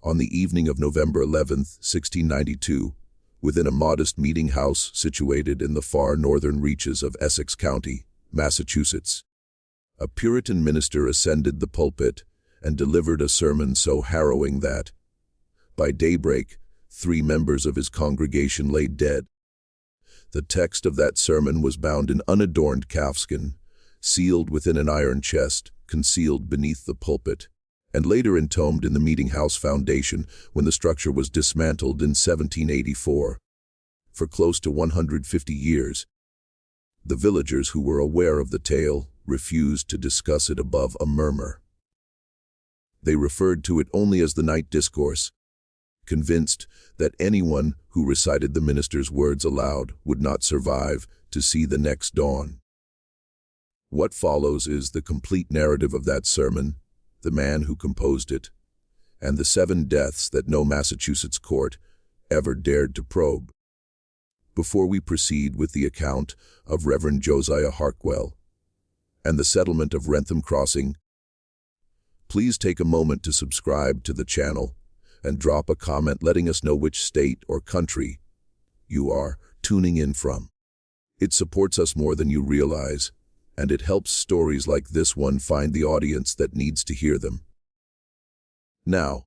on the evening of November 11th, 1692, within a modest meeting house situated in the far northern reaches of Essex County, Massachusetts. A Puritan minister ascended the pulpit and delivered a sermon so harrowing that, by daybreak, 3 members of his congregation lay dead. The text of that sermon was bound in unadorned calfskin, sealed within an iron chest, concealed beneath the pulpit, and later entombed in the meeting house foundation when the structure was dismantled in 1784. For close to 150 years, the villagers who were aware of the tale refused to discuss it above a murmur. They referred to it only as the night discourse, convinced that anyone who recited the minister's words aloud would not survive to see the next dawn. What follows is the complete narrative of that sermon, the man who composed it, and the 7 deaths that no Massachusetts court ever dared to probe. Before we proceed with the account of Reverend Josiah Harkwell and the settlement of Wrentham Crossing, please take a moment to subscribe to the channel and drop a comment letting us know which state or country you are tuning in from. It supports us more than you realize, and it helps stories like this one find the audience that needs to hear them. Now,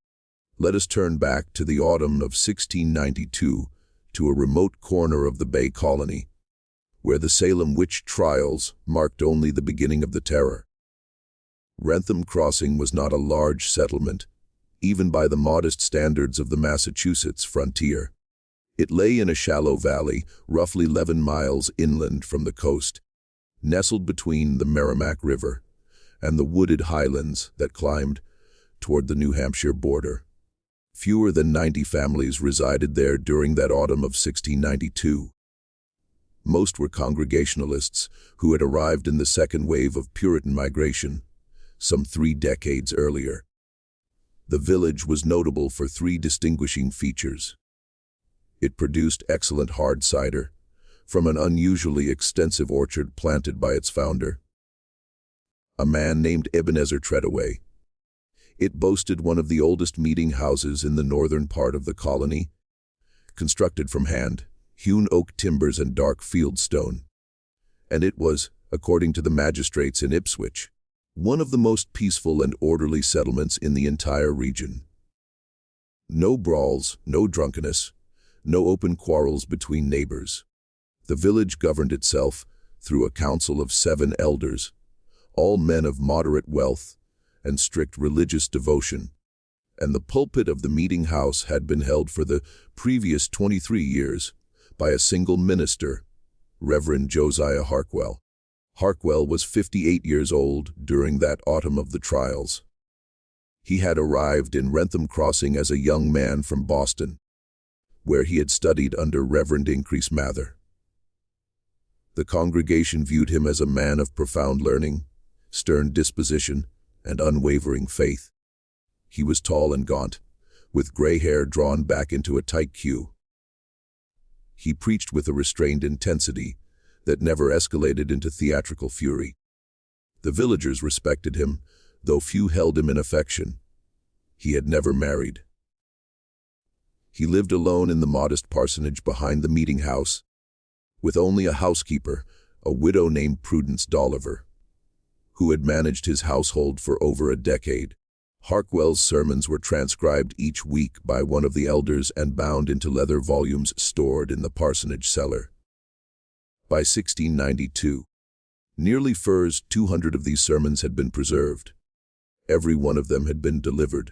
let us turn back to the autumn of 1692 to a remote corner of the Bay Colony, where the Salem witch trials marked only the beginning of the terror. Wrentham Crossing was not a large settlement, even by the modest standards of the Massachusetts frontier. It lay in a shallow valley, roughly 11 miles inland from the coast, nestled between the Merrimack River and the wooded highlands that climbed toward the New Hampshire border. Fewer than 90 families resided there during that autumn of 1692. Most were Congregationalists who had arrived in the second wave of Puritan migration, some 3 decades earlier. The village was notable for 3 distinguishing features. It produced excellent hard cider from an unusually extensive orchard planted by its founder, a man named Ebenezer Treadaway. It boasted one of the oldest meeting houses in the northern part of the colony, constructed from hand-hewn oak timbers and dark field stone. And it was, according to the magistrates in Ipswich, one of the most peaceful and orderly settlements in the entire region. No brawls, no drunkenness, no open quarrels between neighbors. The village governed itself through a council of 7 elders, all men of moderate wealth and strict religious devotion, and the pulpit of the meeting house had been held for the previous 23 years by a single minister, Reverend Josiah Harkwell. Harkwell was 58 years old during that autumn of the trials. He had arrived in Wrentham Crossing as a young man from Boston, where he had studied under Reverend Increase Mather. The congregation viewed him as a man of profound learning, stern disposition, and unwavering faith. He was tall and gaunt, with gray hair drawn back into a tight queue. He preached with a restrained intensity that never escalated into theatrical fury. The villagers respected him, though few held him in affection. He had never married. He lived alone in the modest parsonage behind the meeting house, with only a housekeeper, a widow named Prudence Dolliver, who had managed his household for over a decade. Harkwell's sermons were transcribed each week by one of the elders and bound into leather volumes stored in the parsonage cellar. By 1692, nearly 200 of these sermons had been preserved. Every one of them had been delivered.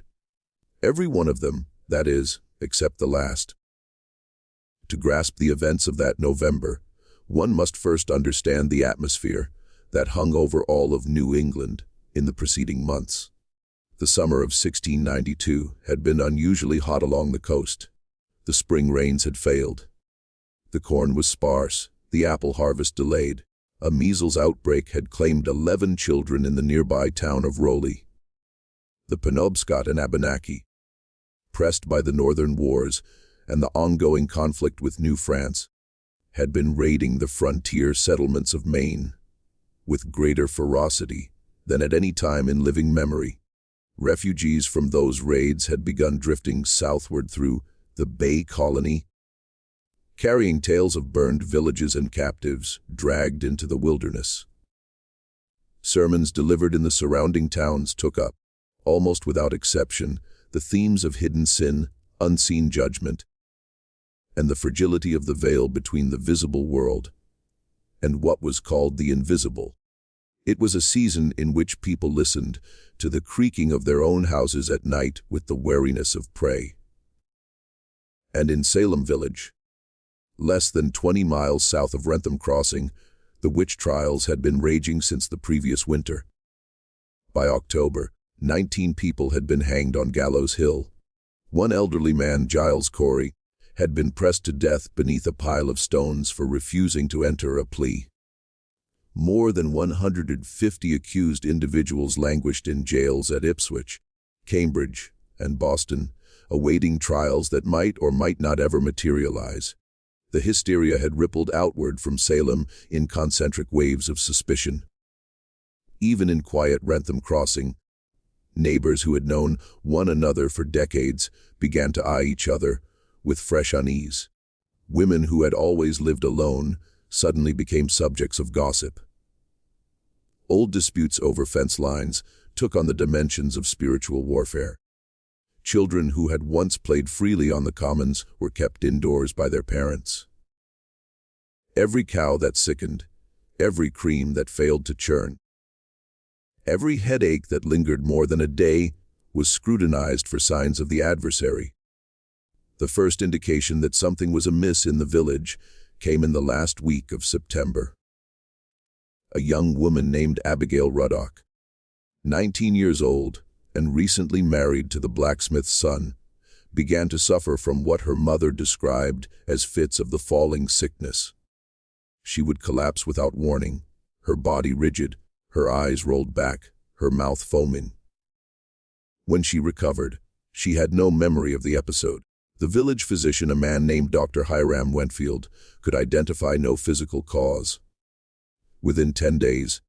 Every one of them, that is, except the last. To grasp the events of that November, one must first understand the atmosphere that hung over all of New England in the preceding months. The summer of 1692 had been unusually hot along the coast. The spring rains had failed. The corn was sparse, the apple harvest delayed. A measles outbreak had claimed 11 children in the nearby town of Rowley. The Penobscot and Abenaki, pressed by the northern wars and the ongoing conflict with New France, had been raiding the frontier settlements of Maine with greater ferocity than at any time in living memory. Refugees from those raids had begun drifting southward through the Bay Colony, carrying tales of burned villages and captives dragged into the wilderness. Sermons delivered in the surrounding towns took up, almost without exception, the themes of hidden sin, unseen judgment, and the fragility of the veil between the visible world and what was called the invisible. It was a season in which people listened to the creaking of their own houses at night with the wariness of prey. And in Salem Village, less than 20 miles south of Wrentham Crossing, the witch trials had been raging since the previous winter. By October, 19 people had been hanged on Gallows Hill. One elderly man, Giles Corey, had been pressed to death beneath a pile of stones for refusing to enter a plea. More than 150 accused individuals languished in jails at Ipswich, Cambridge, and Boston, awaiting trials that might or might not ever materialize. The hysteria had rippled outward from Salem in concentric waves of suspicion. Even in quiet Wrentham Crossing, neighbors who had known one another for decades began to eye each other with fresh unease. Women who had always lived alone suddenly became subjects of gossip. Old disputes over fence lines took on the dimensions of spiritual warfare. Children who had once played freely on the commons were kept indoors by their parents. Every cow that sickened, every cream that failed to churn, every headache that lingered more than a day was scrutinized for signs of the adversary. The first indication that something was amiss in the village came in the last week of September. A young woman named Abigail Ruddock, 19 years old and recently married to the blacksmith's son, began to suffer from what her mother described as fits of the falling sickness. She would collapse without warning, her body rigid, her eyes rolled back, her mouth foaming. When she recovered, she had no memory of the episode. The village physician, a man named Dr. Hiram Wentfield, could identify no physical cause. Within 10 days,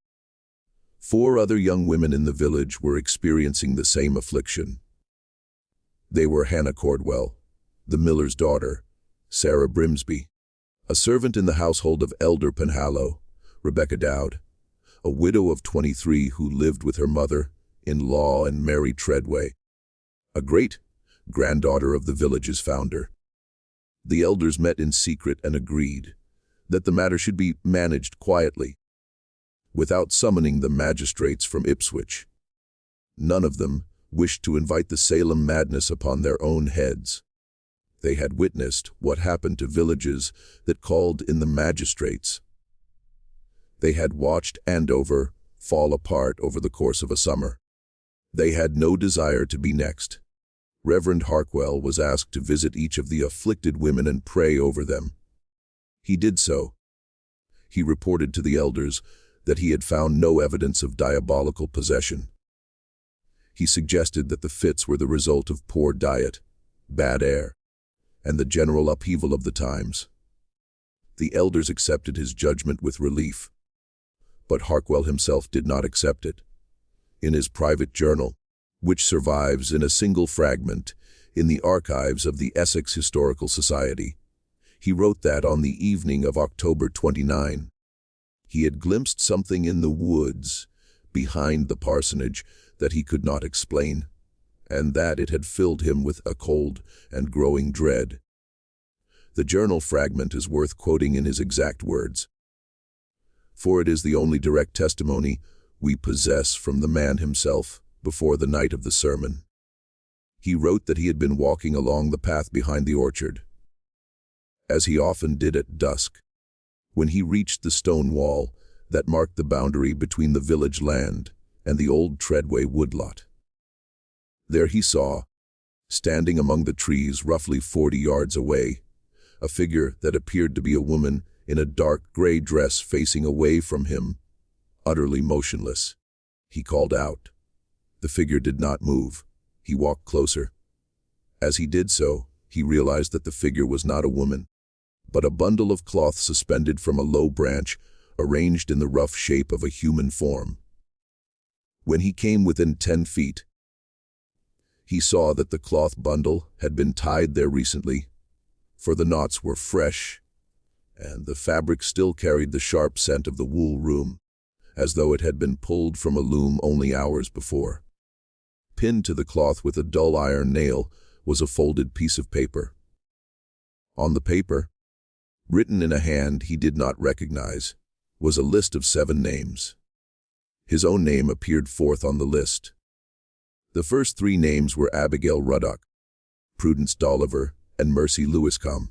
4 other young women in the village were experiencing the same affliction. They were Hannah Cordwell, the miller's daughter, Sarah Brimsby, a servant in the household of Elder Penhallow, Rebecca Dowd, a widow of 23 who lived with her mother-in-law and Mary Treadway, a great-granddaughter of the village's founder. The elders met in secret and agreed that the matter should be managed quietly, without summoning the magistrates from Ipswich. None of them wished to invite the Salem madness upon their own heads. They had witnessed what happened to villages that called in the magistrates. They had watched Andover fall apart over the course of a summer. They had no desire to be next. Reverend Harkwell was asked to visit each of the afflicted women and pray over them. He did so. He reported to the elders that he had found no evidence of diabolical possession. He suggested that the fits were the result of poor diet, bad air, and the general upheaval of the times. The elders accepted his judgment with relief, but Harkwell himself did not accept it. In his private journal, which survives in a single fragment in the archives of the Essex Historical Society, he wrote that on the evening of October 29, he had glimpsed something in the woods behind the parsonage that he could not explain, and that it had filled him with a cold and growing dread. The journal fragment is worth quoting in his exact words, for it is the only direct testimony we possess from the man himself before the night of the sermon. He wrote that he had been walking along the path behind the orchard, as he often did at dusk, when he reached the stone wall that marked the boundary between the village land and the old Treadway woodlot. There he saw, standing among the trees roughly 40 yards away, a figure that appeared to be a woman in a dark gray dress facing away from him, utterly motionless. He called out. The figure did not move. He walked closer. As he did so, he realized that the figure was not a woman, but a bundle of cloth suspended from a low branch, arranged in the rough shape of a human form. When he came within 10 feet, He saw that the cloth bundle had been tied there recently, for the knots were fresh, and the fabric still carried the sharp scent of the wool room, as though it had been pulled from a loom only hours before. Pinned to the cloth with a dull iron nail was a folded piece of paper. On the paper, written in a hand he did not recognize, was a list of 7 names. His own name appeared fourth on the list. The first 3 names were Abigail Ruddock, Prudence Dolliver, and Mercy Lewiscombe.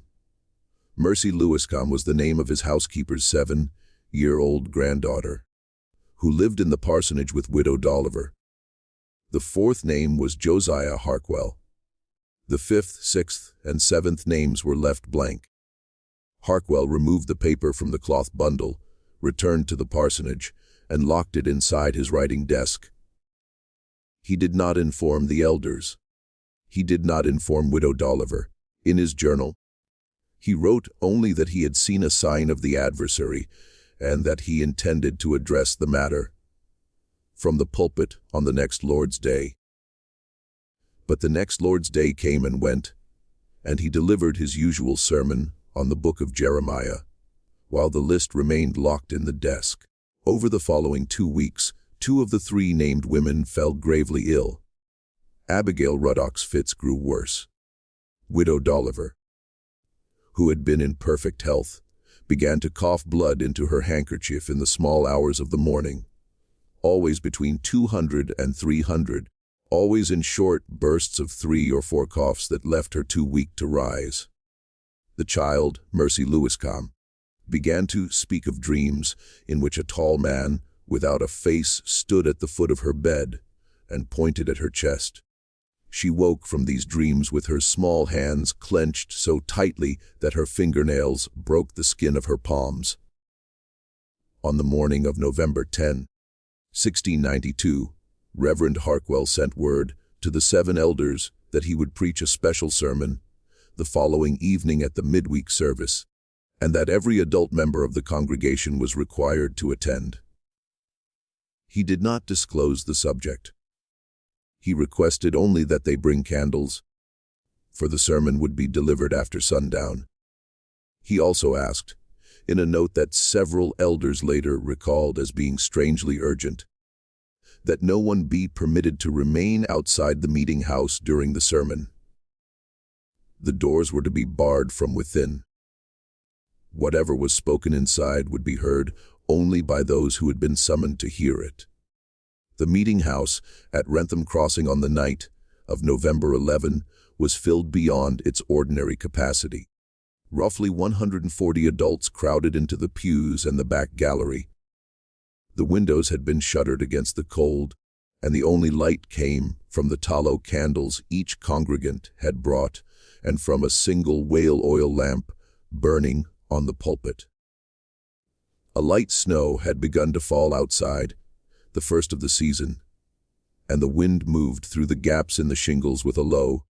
Mercy Lewiscombe was the name of his housekeeper's 7-year-old granddaughter, who lived in the parsonage with Widow Dolliver. The 4th name was Josiah Harkwell. The 5th, 6th, and 7th names were left blank. Harkwell removed the paper from the cloth bundle, returned to the parsonage, and locked it inside his writing desk. He did not inform the elders. He did not inform Widow Dolliver. In his journal, he wrote only that he had seen a sign of the adversary and that he intended to address the matter from the pulpit on the next Lord's Day. But the next Lord's Day came and went, and he delivered his usual sermon on the book of Jeremiah, while the list remained locked in the desk. Over the following 2 weeks, 2 of the 3 named women fell gravely ill. Abigail Ruddock's fits grew worse. Widow Dolliver, who had been in perfect health, began to cough blood into her handkerchief in the small hours of the morning, always between 200 and 300, always in short bursts of 3 or 4 coughs that left her too weak to rise. The child, Mercy Lewiscombe, began to speak of dreams in which a tall man without a face stood at the foot of her bed and pointed at her chest. She woke from these dreams with her small hands clenched so tightly that her fingernails broke the skin of her palms. On the morning of November 10, 1692, Reverend Harkwell sent word to the 7 elders that he would preach a special sermon the following evening at the midweek service, and that every adult member of the congregation was required to attend. He did not disclose the subject. He requested only that they bring candles, for the sermon would be delivered after sundown. He also asked, in a note that several elders later recalled as being strangely urgent, that no one be permitted to remain outside the meeting house during the sermon. The doors were to be barred from within. Whatever was spoken inside would be heard only by those who had been summoned to hear it. The meeting house at Wrentham Crossing on the night of November 11 was filled beyond its ordinary capacity. Roughly 140 adults crowded into the pews and the back gallery. The windows had been shuttered against the cold, and the only light came from the tallow candles each congregant had brought and from a single whale oil lamp burning on the pulpit. A light snow had begun to fall outside, the first of the season, and the wind moved through the gaps in the shingles with a low,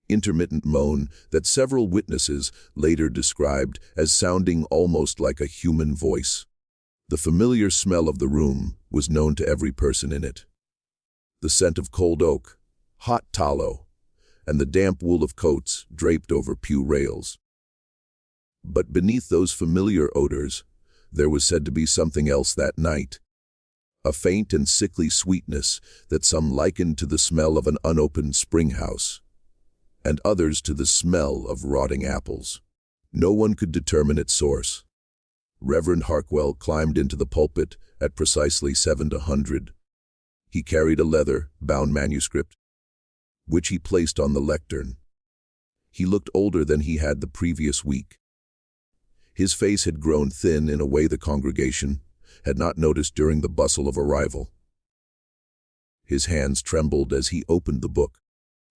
intermittent moan that several witnesses later described as sounding almost like a human voice. The familiar smell of the room was known to every person in it. The scent of cold oak, hot tallow, and the damp wool of coats draped over pew rails. But beneath those familiar odors, there was said to be something else that night. A faint and sickly sweetness that some likened to the smell of an unopened spring house, and others to the smell of rotting apples. No one could determine its source. Reverend Harkwell climbed into the pulpit at precisely 7:00. He carried a leather-bound manuscript, which he placed on the lectern. He looked older than he had the previous week. His face had grown thin in a way the congregation had not noticed during the bustle of arrival. His hands trembled as he opened the book.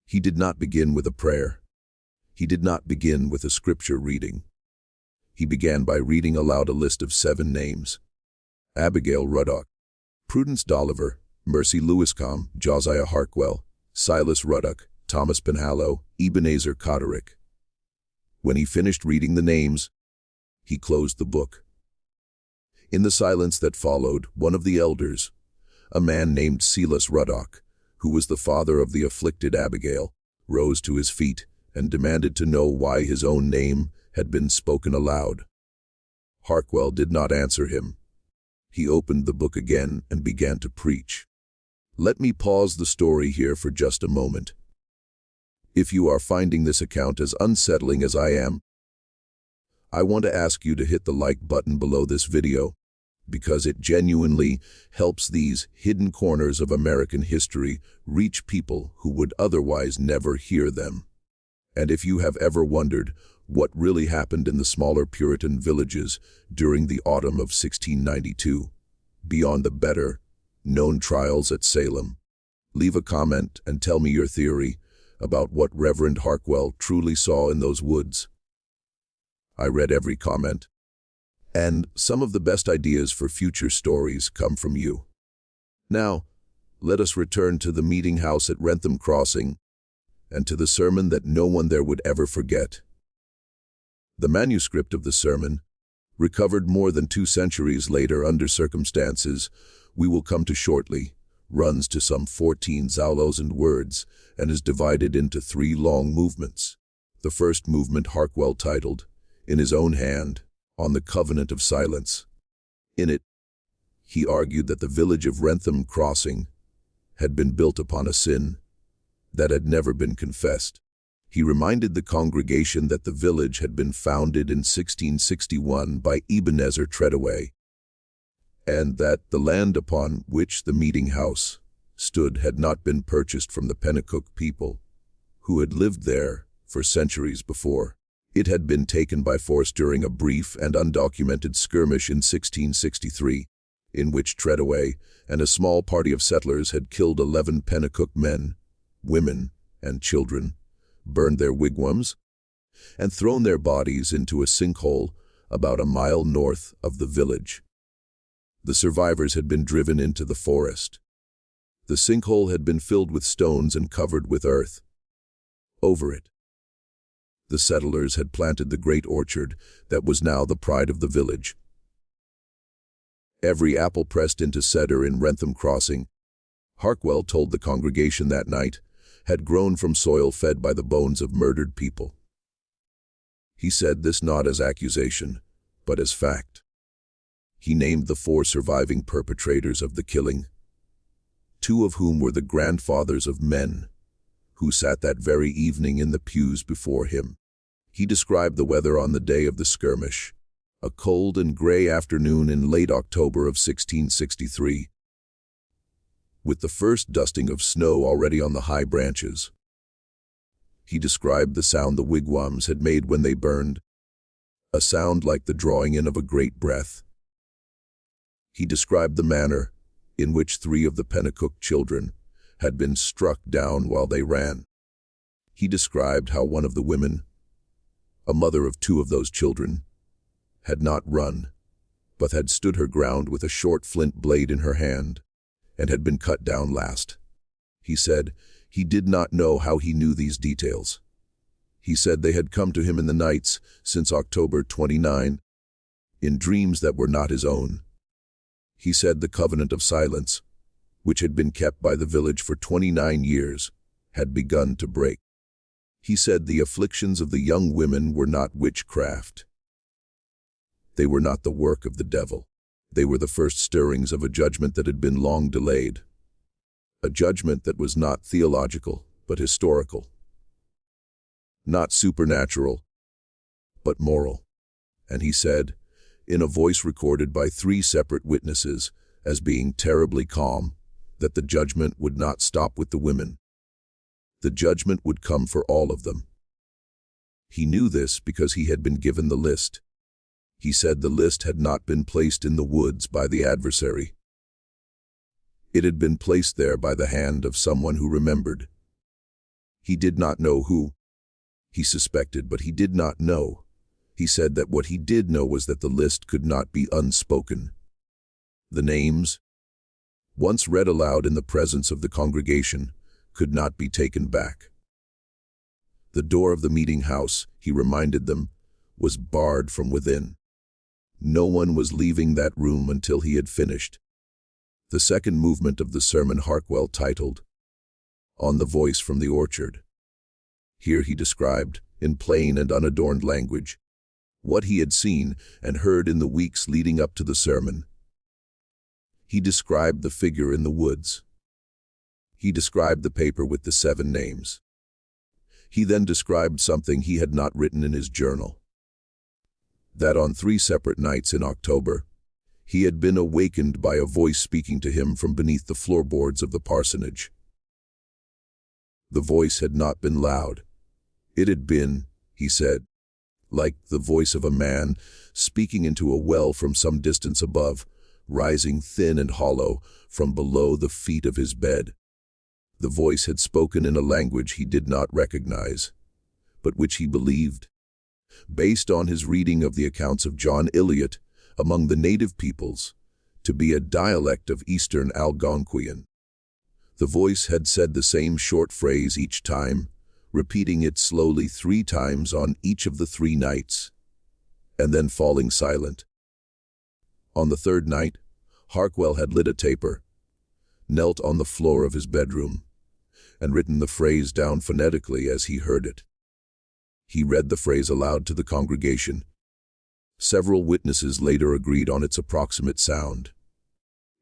He did not begin with a prayer. He did not begin with a scripture reading. He began by reading aloud a list of 7 names: Abigail Ruddock, Prudence Dolliver, Mercy Lewiscombe, Josiah Harkwell, Silas Ruddock, Thomas Penhallow, Ebenezer Cotterick. When he finished reading the names, he closed the book. In the silence that followed, one of the elders, a man named Silas Ruddock, who was the father of the afflicted Abigail, rose to his feet and demanded to know why his own name had been spoken aloud. Harkwell did not answer him. He opened the book again and began to preach. Let me pause the story here for just a moment. If you are finding this account as unsettling as I am, I want to ask you to hit the like button below this video, because it genuinely helps these hidden corners of American history reach people who would otherwise never hear them. And if you have ever wondered what really happened in the smaller Puritan villages during the autumn of 1692, beyond the better-known trials at Salem, leave a comment and tell me your theory about what Reverend Harkwell truly saw in those woods. I read every comment, and some of the best ideas for future stories come from you. Now, let us return to the meeting house at Wrentham Crossing and to the sermon that no one there would ever forget. The manuscript of the sermon, recovered more than 2 centuries later under circumstances we will come to shortly, runs to some 14,000 words and is divided into 3 long movements. The first movement Harkwell titled, in his own hand, On the Covenant of Silence. In it, he argued that the village of Wrentham Crossing had been built upon a sin that had never been confessed. He reminded the congregation that the village had been founded in 1661 by Ebenezer Treadaway, and that the land upon which the meeting house stood had not been purchased from the Pennacook people, who had lived there for centuries before. It had been taken by force during a brief and undocumented skirmish in 1663, in which Treadaway and a small party of settlers had killed 11 Pennacook men, women, and children, burned their wigwams, and thrown their bodies into a sinkhole about a mile north of the village. The survivors had been driven into the forest. The sinkhole had been filled with stones and covered with earth. Over it, the settlers had planted the great orchard that was now the pride of the village. Every apple pressed into cedar in Wrentham Crossing, Harkwell told the congregation that night, had grown from soil fed by the bones of murdered people. He said this not as accusation, but as fact. He named the 4 surviving perpetrators of the killing, 2 of whom were the grandfathers of men who sat that very evening in the pews before him. He described the weather on the day of the skirmish, a cold and gray afternoon in late October of 1663, with the first dusting of snow already on the high branches. He described the sound the wigwams had made when they burned, a sound like the drawing in of a great breath. He described the manner in which 3 of the Pennacook children had been struck down while they ran. He described how one of the women, a mother of 2 of those children, had not run, but had stood her ground with a short flint blade in her hand, and had been cut down last. He said he did not know how he knew these details. He said they had come to him in the nights since October 29, in dreams that were not his own. He said the covenant of silence, which had been kept by the village for 29 years, had begun to break. He said the afflictions of the young women were not witchcraft. They were not the work of the devil. They were the first stirrings of a judgment that had been long delayed. A judgment that was not theological, but historical. Not supernatural, but moral. And he said, in a voice recorded by 3 separate witnesses as being terribly calm, that the judgment would not stop with the women. The judgment would come for all of them. He knew this because he had been given the list. He said the list had not been placed in the woods by the adversary. It had been placed there by the hand of someone who remembered. He did not know who. He suspected, but he did not know. He said that what he did know was that the list could not be unspoken. The names, once read aloud in the presence of the congregation, could not be taken back. The door of the meeting house, he reminded them, was barred from within. No one was leaving that room until he had finished. The second movement of the sermon Harkwell titled, on the voice from the orchard. Here he described, in plain and unadorned language, what he had seen and heard in the weeks leading up to the sermon. He described the figure in the woods. He described the paper with the 7 names. He then described something he had not written in his journal. That on 3 separate nights in October, he had been awakened by a voice speaking to him from beneath the floorboards of the parsonage. The voice had not been loud. It had been, he said, like the voice of a man speaking into a well from some distance above, rising thin and hollow from below the feet of his bed. The voice had spoken in a language he did not recognize, but which he believed, based on his reading of the accounts of John Eliot among the native peoples, to be a dialect of Eastern Algonquian. The voice had said the same short phrase each time, repeating it slowly 3 times on each of the 3 nights, and then falling silent. On the 3rd night, Harkwell had lit a taper, knelt on the floor of his bedroom, and written the phrase down phonetically as he heard it. He read the phrase aloud to the congregation. Several witnesses later agreed on its approximate sound.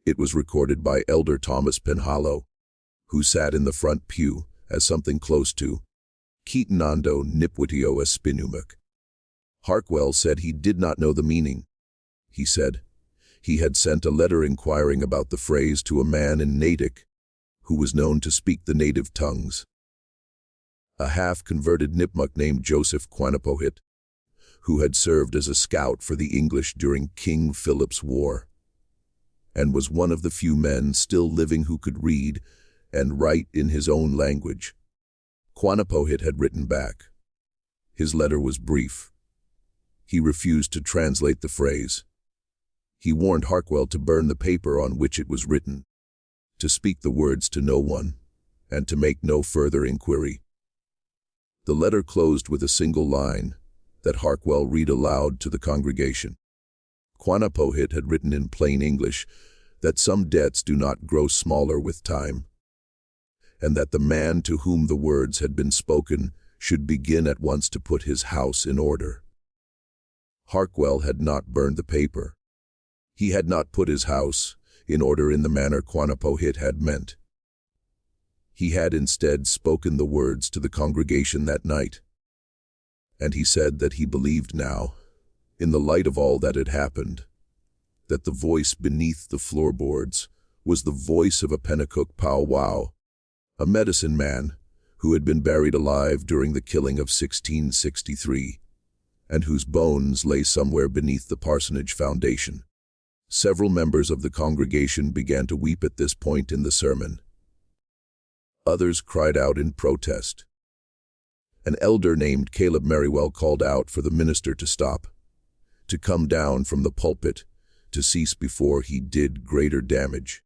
It was recorded by Elder Thomas Penhallow, who sat in the front pew, as something close to Keatonando Nipwitio Espinumuk. Harkwell said he did not know the meaning. He said he had sent a letter inquiring about the phrase to a man in Natick, who was known to speak the native tongues. A half-converted Nipmuc named Joseph Quanapohit, who had served as a scout for the English during King Philip's War, and was one of the few men still living who could read and write in his own language. Quanapohit had written back. His letter was brief. He refused to translate the phrase. He warned Harkwell to burn the paper on which it was written, to speak the words to no one, and to make no further inquiry. The letter closed with a single line that Harkwell read aloud to the congregation. Quanapohit had written in plain English that some debts do not grow smaller with time, and that the man to whom the words had been spoken should begin at once to put his house in order. Harkwell had not burned the paper. He had not put his house in order in the manner Quanapohit had meant. He had instead spoken the words to the congregation that night, and he said that he believed now, in the light of all that had happened, that the voice beneath the floorboards was the voice of a Pennacook powwow, a medicine man who had been buried alive during the killing of 1663, and whose bones lay somewhere beneath the parsonage foundation. Several members of the congregation began to weep at this point in the sermon. Others cried out in protest. An elder named Caleb Merriwell called out for the minister to stop, to come down from the pulpit, to cease before he did greater damage.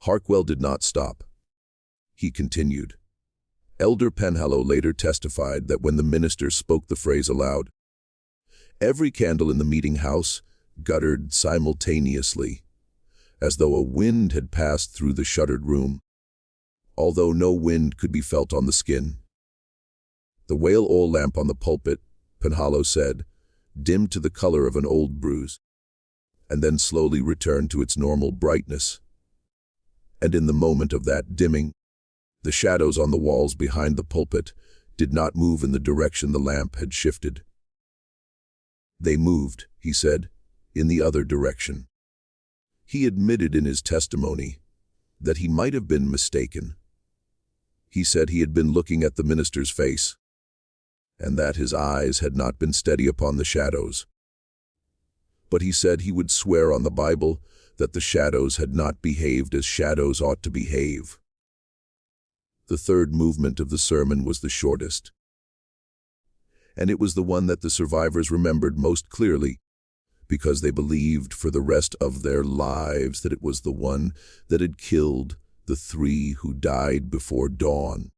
Harkwell did not stop. He continued. Elder Penhallow later testified that when the minister spoke the phrase aloud, every candle in the meeting house guttered simultaneously, as though a wind had passed through the shuttered room, although no wind could be felt on the skin. The whale oil lamp on the pulpit, Penhallow said, dimmed to the color of an old bruise, and then slowly returned to its normal brightness. And in the moment of that dimming, the shadows on the walls behind the pulpit did not move in the direction the lamp had shifted. They moved, he said, in the other direction. He admitted in his testimony that he might have been mistaken. He said he had been looking at the minister's face, and that his eyes had not been steady upon the shadows. But he said he would swear on the Bible that the shadows had not behaved as shadows ought to behave. The third movement of the sermon was the shortest, and it was the one that the survivors remembered most clearly, because they believed for the rest of their lives that it was the one that had killed the 3 who died before dawn.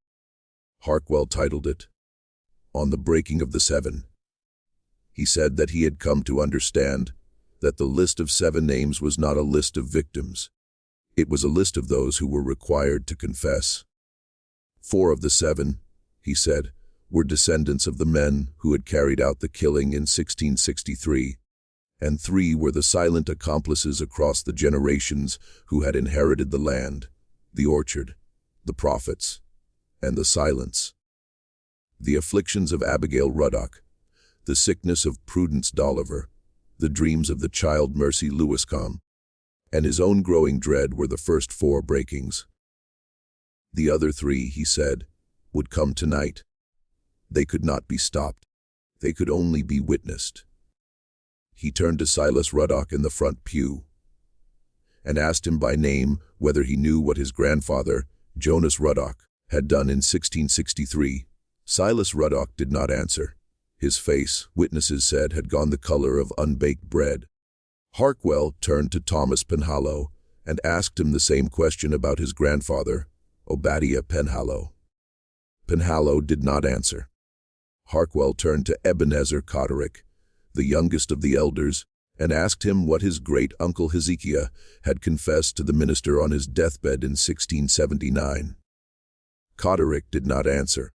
Harkwell titled it, On the Breaking of the 7. He said that he had come to understand that the list of 7 names was not a list of victims. It was a list of those who were required to confess. 4 of the 7, he said, were descendants of the men who had carried out the killing in 1663, and 3 were the silent accomplices across the generations who had inherited the land, the orchard, the prophets, and the silence. The afflictions of Abigail Ruddock, the sickness of Prudence Dolliver, the dreams of the child Mercy Lewiscombe, and his own growing dread were the first 4 breakings. The other 3, he said, would come tonight. They could not be stopped. They could only be witnessed. He turned to Silas Ruddock in the front pew and asked him by name whether he knew what his grandfather, Jonas Ruddock, had done in 1663. Silas Ruddock did not answer. His face, witnesses said, had gone the color of unbaked bread. Harkwell turned to Thomas Penhallow and asked him the same question about his grandfather, Obadiah Penhallow. Penhallow did not answer. Harkwell turned to Ebenezer Cotterick, the youngest of the elders, and asked him what his great-uncle Hezekiah had confessed to the minister on his deathbed in 1679. Cotterick did not answer.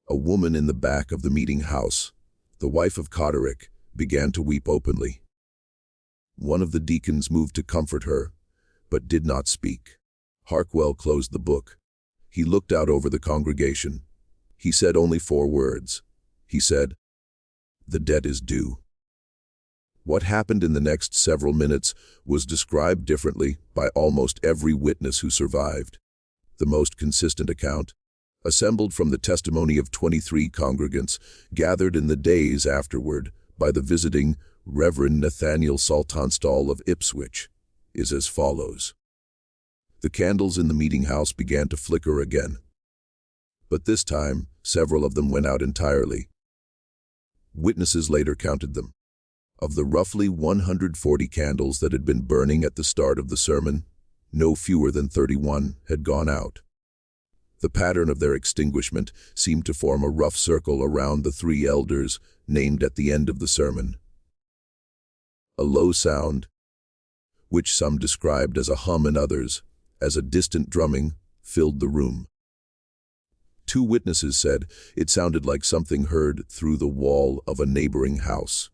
A woman in the back of the meeting house, the wife of Cotterick, began to weep openly. One of the deacons moved to comfort her, but did not speak. Harkwell closed the book. He looked out over the congregation. He said only 4 words. He said, "The debt is due." What happened in the next several minutes was described differently by almost every witness who survived. The most consistent account, assembled from the testimony of 23 congregants gathered in the days afterward by the visiting Reverend Nathaniel Saltonstall of Ipswich, is as follows. The candles in the meeting house began to flicker again, but this time several of them went out entirely. Witnesses later counted them. Of the roughly 140 candles that had been burning at the start of the sermon, no fewer than 31 had gone out. The pattern of their extinguishment seemed to form a rough circle around the 3 elders named at the end of the sermon. A low sound, which some described as a hum and others as a distant drumming, filled the room. 2 witnesses said it sounded like something heard through the wall of a neighboring house.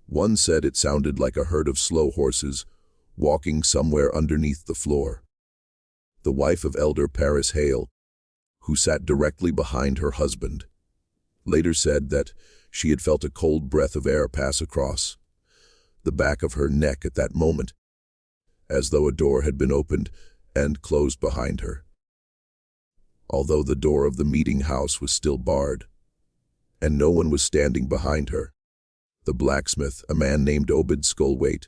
One said it sounded like a herd of slow horses walking somewhere underneath the floor. The wife of Elder Paris Hale, who sat directly behind her husband, later said that she had felt a cold breath of air pass across the back of her neck at that moment, as though a door had been opened and closed behind her. Although the door of the meeting house was still barred, and no one was standing behind her, the blacksmith, a man named Obed Scullwaite,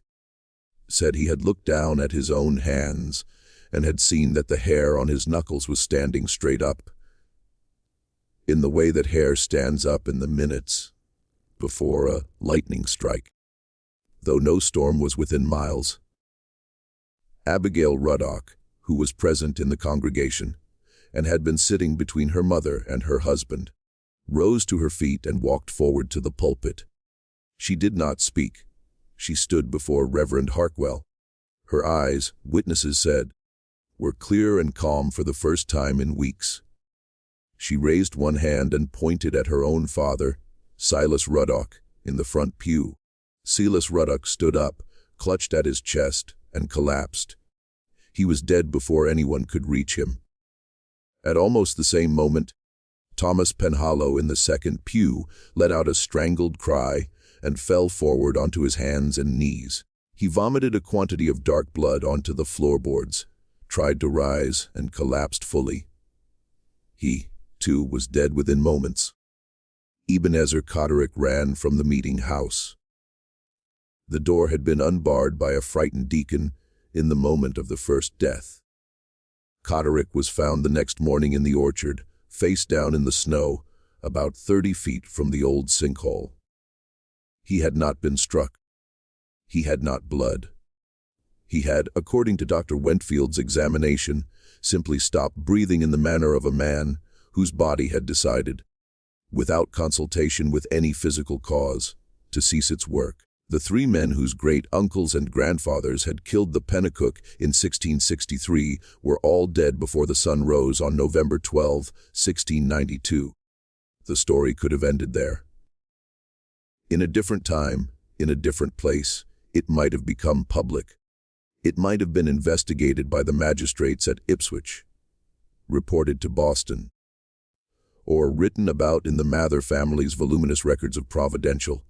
said he had looked down at his own hands and had seen that the hair on his knuckles was standing straight up, in the way that hair stands up in the minutes before a lightning strike, though no storm was within miles. Abigail Ruddock, who was present in the congregation and had been sitting between her mother and her husband, rose to her feet and walked forward to the pulpit. She did not speak. She stood before Reverend Harkwell. Her eyes, witnesses said, were clear and calm for the first time in weeks. She raised one hand and pointed at her own father, Silas Ruddock, in the front pew. Silas Ruddock stood up, clutched at his chest, and collapsed. He was dead before anyone could reach him. At almost the same moment, Thomas Penhallow in the second pew let out a strangled cry and fell forward onto his hands and knees. He vomited a quantity of dark blood onto the floorboards, tried to rise, and collapsed fully. He, too, was dead within moments. Ebenezer Cotterick ran from the meeting house. The door had been unbarred by a frightened deacon in the moment of the first death. Cotterick was found the next morning in the orchard, face down in the snow, about 30 feet from the old sinkhole. He had not been struck. He had not blood. He had, according to Dr. Wentfield's examination, simply stopped breathing in the manner of a man whose body had decided, without consultation with any physical cause, to cease its work. The three men whose great-uncles and grandfathers had killed the Pennacook in 1663 were all dead before the sun rose on November 12, 1692. The story could have ended there. In a different time, in a different place, it might have become public. It might have been investigated by the magistrates at Ipswich, reported to Boston, or written about in the Mather family's voluminous records of providential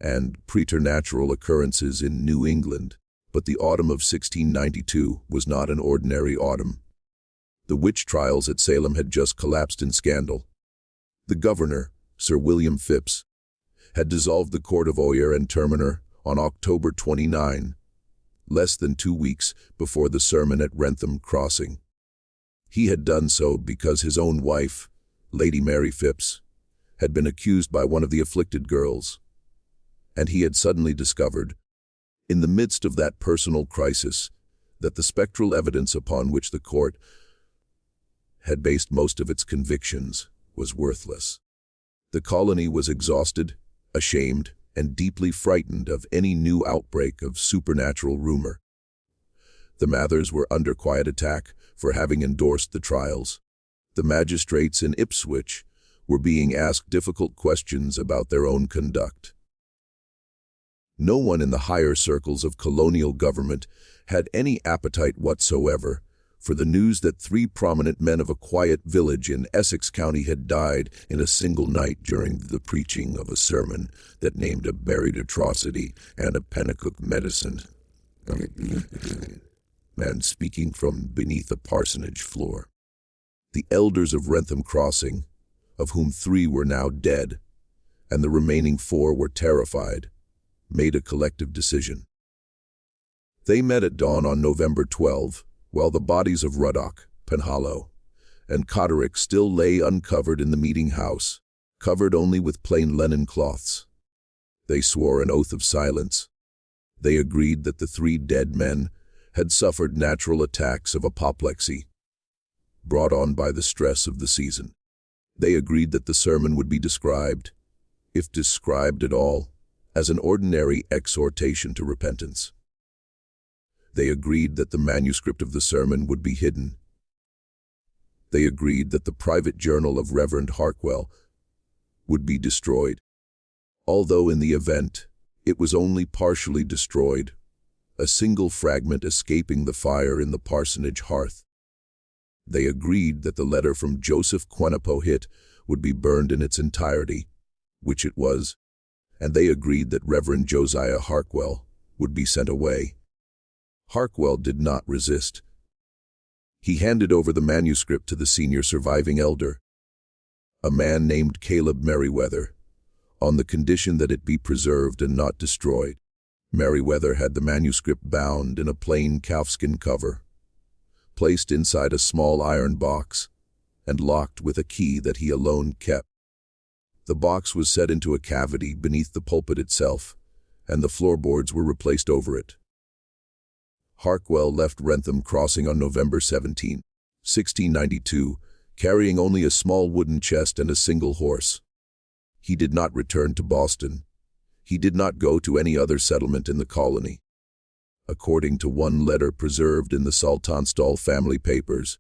and preternatural occurrences in New England. But the autumn of 1692 was not an ordinary autumn. The witch trials at Salem had just collapsed in scandal. The governor, Sir William Phips, had dissolved the Court of Oyer and Terminer on October 29, less than 2 weeks before the sermon at Wrentham Crossing. He had done so because his own wife, Lady Mary Phips, had been accused by one of the afflicted girls, and he had suddenly discovered, in the midst of that personal crisis, that the spectral evidence upon which the court had based most of its convictions was worthless. The colony was exhausted, ashamed, and deeply frightened of any new outbreak of supernatural rumor. The Mathers were under quiet attack for having endorsed the trials. The magistrates in Ipswich were being asked difficult questions about their own conduct. No one in the higher circles of colonial government had any appetite whatsoever for the news that 3 prominent men of a quiet village in Essex County had died in a single night during the preaching of a sermon that named a buried atrocity and a Pennacook medicine man speaking from beneath a parsonage floor. The elders of Wrentham Crossing, of whom 3 were now dead, and the remaining 4 were terrified, made a collective decision. They met at dawn on November 12, while the bodies of Ruddock, Penhallow, and Cotterick still lay uncovered in the meeting house, covered only with plain linen cloths. They swore an oath of silence. They agreed that the 3 dead men had suffered natural attacks of apoplexy, brought on by the stress of the season. They agreed that the sermon would be described, if described at all, as an ordinary exhortation to repentance. They agreed that the manuscript of the sermon would be hidden. They agreed that the private journal of Reverend Harkwell would be destroyed, although in the event it was only partially destroyed, a single fragment escaping the fire in the parsonage hearth. They agreed that the letter from Joseph Quennepohit would be burned in its entirety, which it was, and they agreed that Reverend Josiah Harkwell would be sent away. Harkwell did not resist. He handed over the manuscript to the senior surviving elder, a man named Caleb Merriweather, on the condition that it be preserved and not destroyed. Merriweather had the manuscript bound in a plain calfskin cover, placed inside a small iron box, and locked with a key that he alone kept. The box was set into a cavity beneath the pulpit itself, and the floorboards were replaced over it. Harkwell left Wrentham Crossing on November 17, 1692, carrying only a small wooden chest and a single horse. He did not return to Boston. He did not go to any other settlement in the colony. According to one letter preserved in the Saltonstall family papers,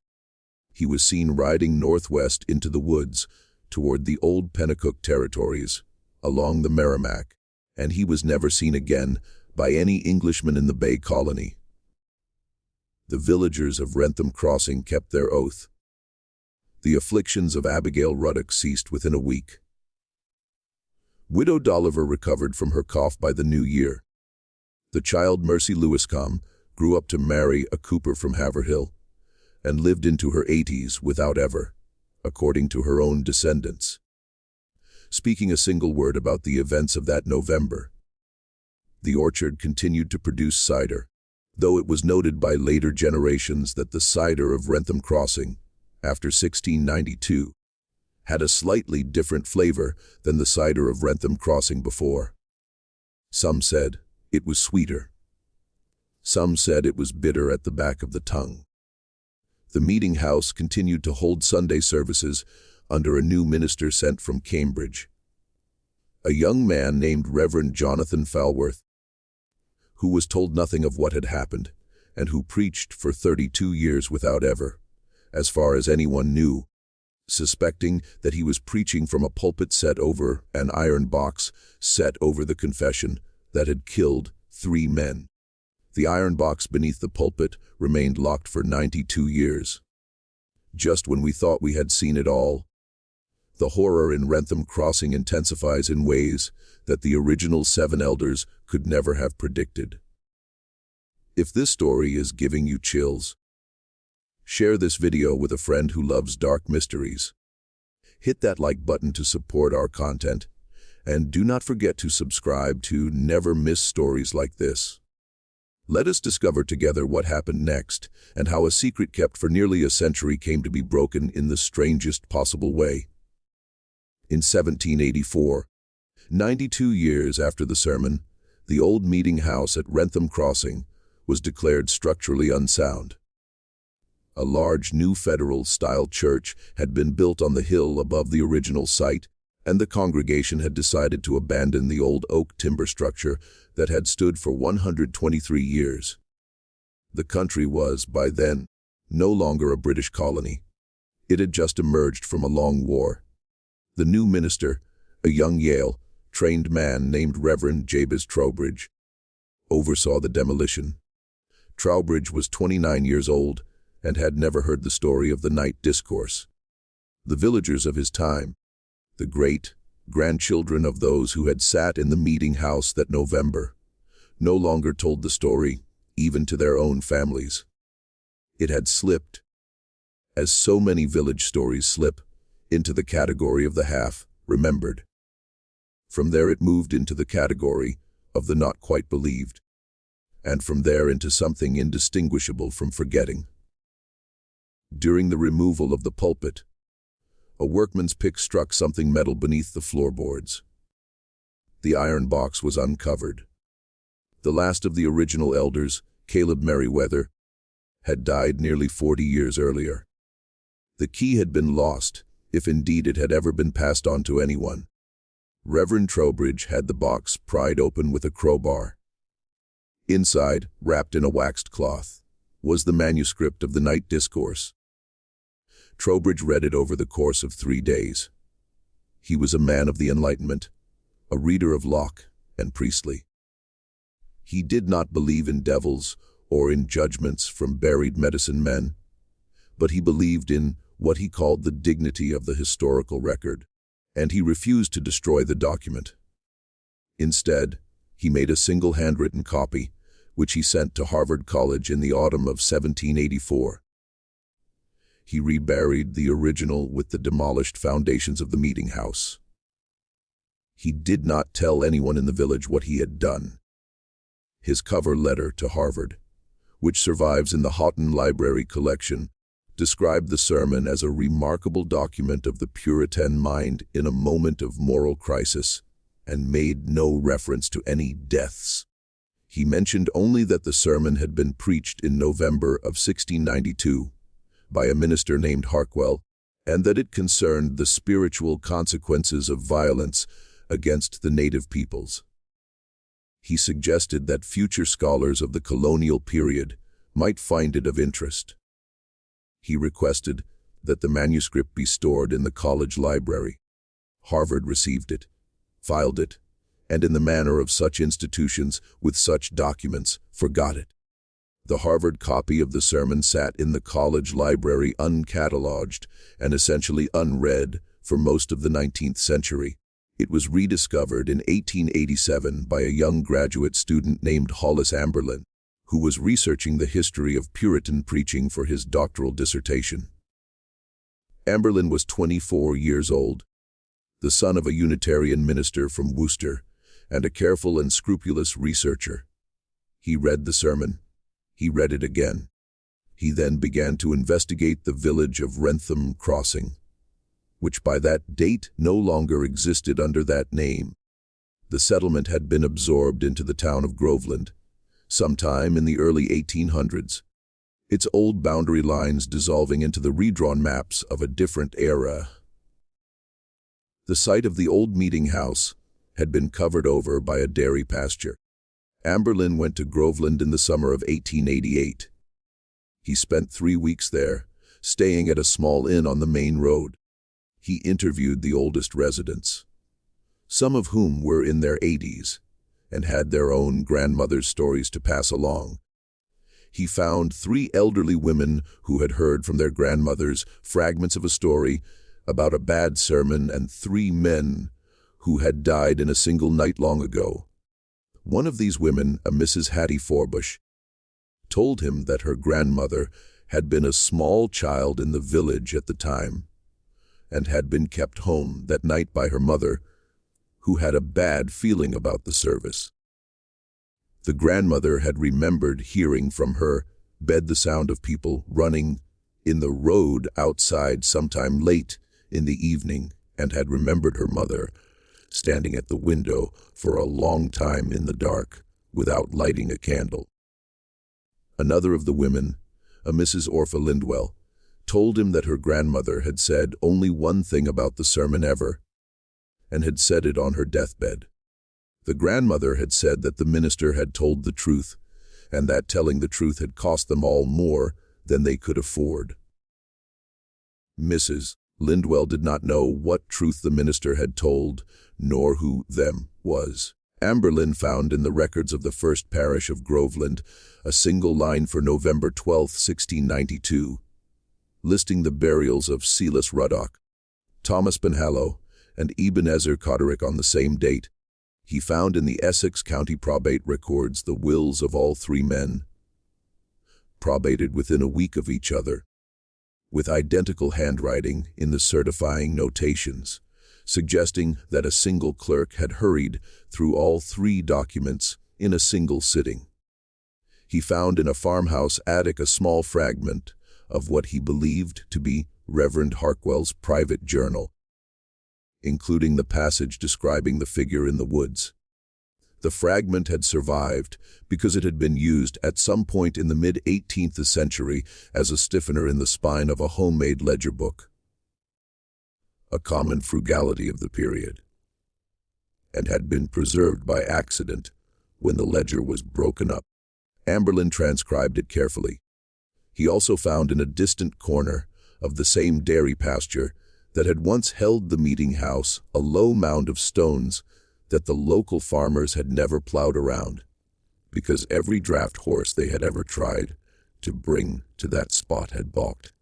he was seen riding northwest into the woods toward the old Pennacook territories, along the Merrimack, and he was never seen again by any Englishman in the Bay Colony. The villagers of Wrentham Crossing kept their oath. The afflictions of Abigail Ruddock ceased within a week. Widow Dolliver recovered from her cough by the new year. The child Mercy Lewiscombe grew up to marry a cooper from Haverhill, and lived into her 80s without ever, according to her own descendants, speaking a single word about the events of that November. The orchard continued to produce cider, though it was noted by later generations that the cider of Wrentham Crossing, after 1692, had a slightly different flavor than the cider of Wrentham Crossing before. Some said it was sweeter. Some said it was bitter at the back of the tongue. The meeting house continued to hold Sunday services under a new minister sent from Cambridge. a young man named Reverend Jonathan Falworth, who was told nothing of what had happened, and who preached for 32 years without ever, as far as anyone knew, suspecting that he was preaching from a pulpit set over an iron box set over the confession that had killed 3 men. The iron box beneath the pulpit remained locked for 92 years. Just when we thought we had seen it all, the horror in Wrentham Crossing intensifies in ways that the original 7 elders could never have predicted. If this story is giving you chills, share this video with a friend who loves dark mysteries. Hit that like button to support our content, and do not forget to subscribe to never miss stories like this. Let us discover together what happened next, and how a secret kept for nearly a century came to be broken in the strangest possible way. In 1784, 92 years after the sermon, the old meeting house at Wrentham Crossing was declared structurally unsound. A large new federal-style church had been built on the hill above the original site, and the congregation had decided to abandon the old oak timber structure that had stood for 123 years. The country was, by then, no longer a British colony. It had just emerged from a long war. The new minister, a young Yale-trained man named Reverend Jabez Trowbridge, oversaw the demolition. Trowbridge was 29 years old and had never heard the story of the night Discourse. The villagers of his time, the great-grandchildren of those who had sat in the meeting house that November, no longer told the story, even to their own families. It had slipped, as so many village stories slip, into the category of the half-remembered. From there it moved into the category of the not quite believed, and from there into something indistinguishable from forgetting. During the removal of the pulpit, a workman's pick struck something metal beneath the floorboards. The iron box was uncovered. The last of the original elders, Caleb Merriweather, had died nearly 40 years earlier. The key had been lost, if indeed it had ever been passed on to anyone. Reverend Trowbridge had the box pried open with a crowbar. Inside, wrapped in a waxed cloth, was the manuscript of the night Discourse. Trowbridge read it over the course of 3 days. He was a man of the Enlightenment, a reader of Locke and Priestley. He did not believe in devils or in judgments from buried medicine men, but he believed in what he called the dignity of the historical record, and he refused to destroy the document. Instead, he made a single handwritten copy, which he sent to Harvard College in the autumn of 1784. He reburied the original with the demolished foundations of the meeting house. He did not tell anyone in the village what he had done. His cover letter to Harvard, which survives in the Houghton Library collection, described the sermon as a remarkable document of the Puritan mind in a moment of moral crisis, and made no reference to any deaths. He mentioned only that the sermon had been preached in November of 1692 by a minister named Harkwell, and that it concerned the spiritual consequences of violence against the native peoples. He suggested that future scholars of the colonial period might find it of interest. He requested that the manuscript be stored in the college library. Harvard received it, filed it, and in the manner of such institutions with such documents, forgot it. The Harvard copy of the sermon sat in the college library uncatalogued and essentially unread for most of the 19th century. It was rediscovered in 1887 by a young graduate student named Hollis Amberlin, who was researching the history of Puritan preaching for his doctoral dissertation. Amberlin was 24 years old, the son of a Unitarian minister from Worcester, and a careful and scrupulous researcher. He read the sermon. He read it again. He then began to investigate the village of Wrentham Crossing, which by that date no longer existed under that name. The settlement had been absorbed into the town of Groveland, sometime in the early 1800s, its old boundary lines dissolving into the redrawn maps of a different era. The site of the old meeting house had been covered over by a dairy pasture. Amberlin went to Groveland in the summer of 1888. He spent 3 weeks there, staying at a small inn on the main road. He interviewed the oldest residents, some of whom were in their 80s and had their own grandmother's stories to pass along. He found 3 elderly women who had heard from their grandmothers fragments of a story about a bad sermon, and 3 men who had died in a single night long ago. One of these women, a Mrs. Hattie Forbush, told him that her grandmother had been a small child in the village at the time and had been kept home that night by her mother, who had a bad feeling about the service. The grandmother had remembered hearing from her bed the sound of people running in the road outside sometime late in the evening, and had remembered her mother standing at the window for a long time in the dark without lighting a candle. Another of the women, a Mrs. Orpha Lindwell, told him that her grandmother had said only one thing about the sermon ever, and had said it on her deathbed. The grandmother had said that the minister had told the truth, and that telling the truth had cost them all more than they could afford. Mrs. Lindwell did not know what truth the minister had told, nor who them was. Amberlin found in the records of the first parish of Groveland a single line for November 12, 1692, listing the burials of Silas Ruddock, Thomas Penhallow, and Ebenezer Coderick on the same date. He found in the Essex County probate records the wills of all 3 men, probated within a week of each other, with identical handwriting in the certifying notations, suggesting that a single clerk had hurried through all 3 documents in a single sitting. He found in a farmhouse attic a small fragment of what he believed to be Reverend Harkwell's private journal, including the passage describing the figure in the woods. The fragment had survived because it had been used at some point in the mid-18th century as a stiffener in the spine of a homemade ledger book, a common frugality of the period, and had been preserved by accident when the ledger was broken up. Amberlin transcribed it carefully. He also found in a distant corner of the same dairy pasture that had once held the meeting house a low mound of stones that the local farmers had never plowed around, because every draft horse they had ever tried to bring to that spot had balked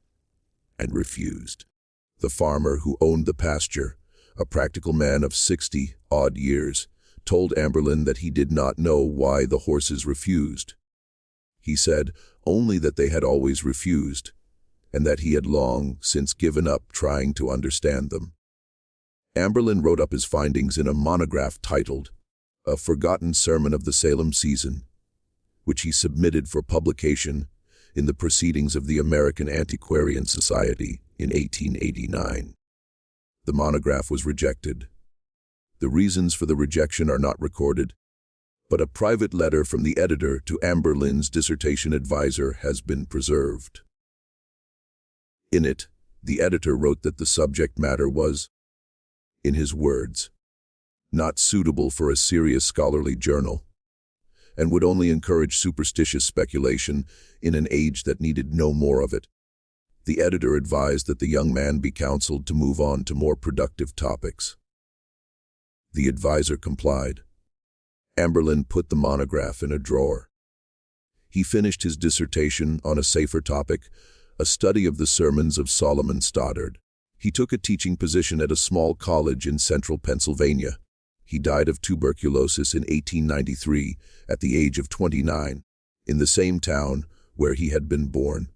and refused. The farmer who owned the pasture, a practical man of 60-odd years, told Amberlin that he did not know why the horses refused. He said only that they had always refused, and that he had long since given up trying to understand them. Amberlin wrote up his findings in a monograph titled A Forgotten Sermon of the Salem Season, which he submitted for publication in the Proceedings of the American Antiquarian Society in 1889. The monograph was rejected. The reasons for the rejection are not recorded, but a private letter from the editor to Amberlin's dissertation advisor has been preserved. In it, the editor wrote that the subject matter was, in his words, not suitable for a serious scholarly journal, and would only encourage superstitious speculation in an age that needed no more of it. The editor advised that the young man be counseled to move on to more productive topics. The advisor complied. Amberlin put the monograph in a drawer. He finished his dissertation on a safer topic, a study of the sermons of Solomon Stoddard. He took a teaching position at a small college in central Pennsylvania. He died of tuberculosis in 1893 at the age of 29, in the same town where he had been born.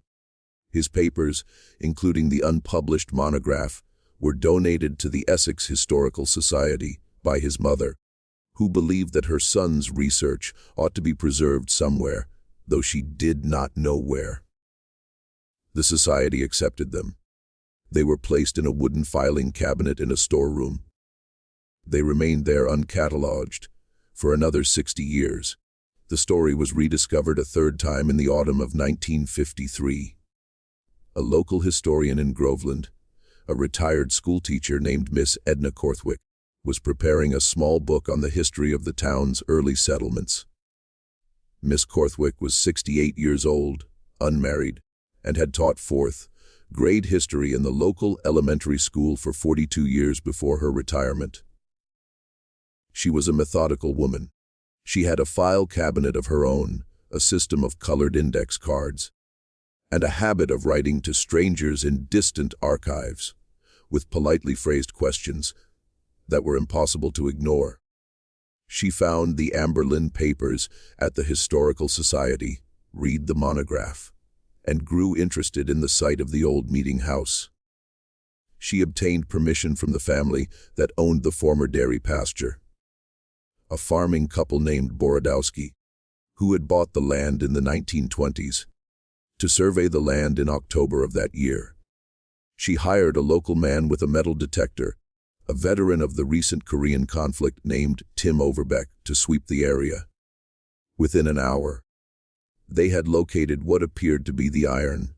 His papers, including the unpublished monograph, were donated to the Essex Historical Society by his mother, who believed that her son's research ought to be preserved somewhere, though she did not know where. The society accepted them. They were placed in a wooden filing cabinet in a storeroom. They remained there uncatalogued for another 60 years. The story was rediscovered a 3rd time in the autumn of 1953. A local historian in Groveland, a retired schoolteacher named Miss Edna Corthwick, was preparing a small book on the history of the town's early settlements. Miss Corthwick was 68 years old, unmarried, and had taught fourth grade history in the local elementary school for 42 years before her retirement. She was a methodical woman. She had a file cabinet of her own, a system of colored index cards, and a habit of writing to strangers in distant archives, with politely phrased questions that were impossible to ignore. She found the Amberlin papers at the Historical Society, read the monograph, and grew interested in the site of the old meeting house. She obtained permission from the family that owned the former dairy pasture, a farming couple named Borodowski, who had bought the land in the 1920s, to survey the land in October of that year. She hired a local man with a metal detector, a veteran of the recent Korean conflict named Tim Overbeck, to sweep the area. Within an hour, they had located what appeared to be the iron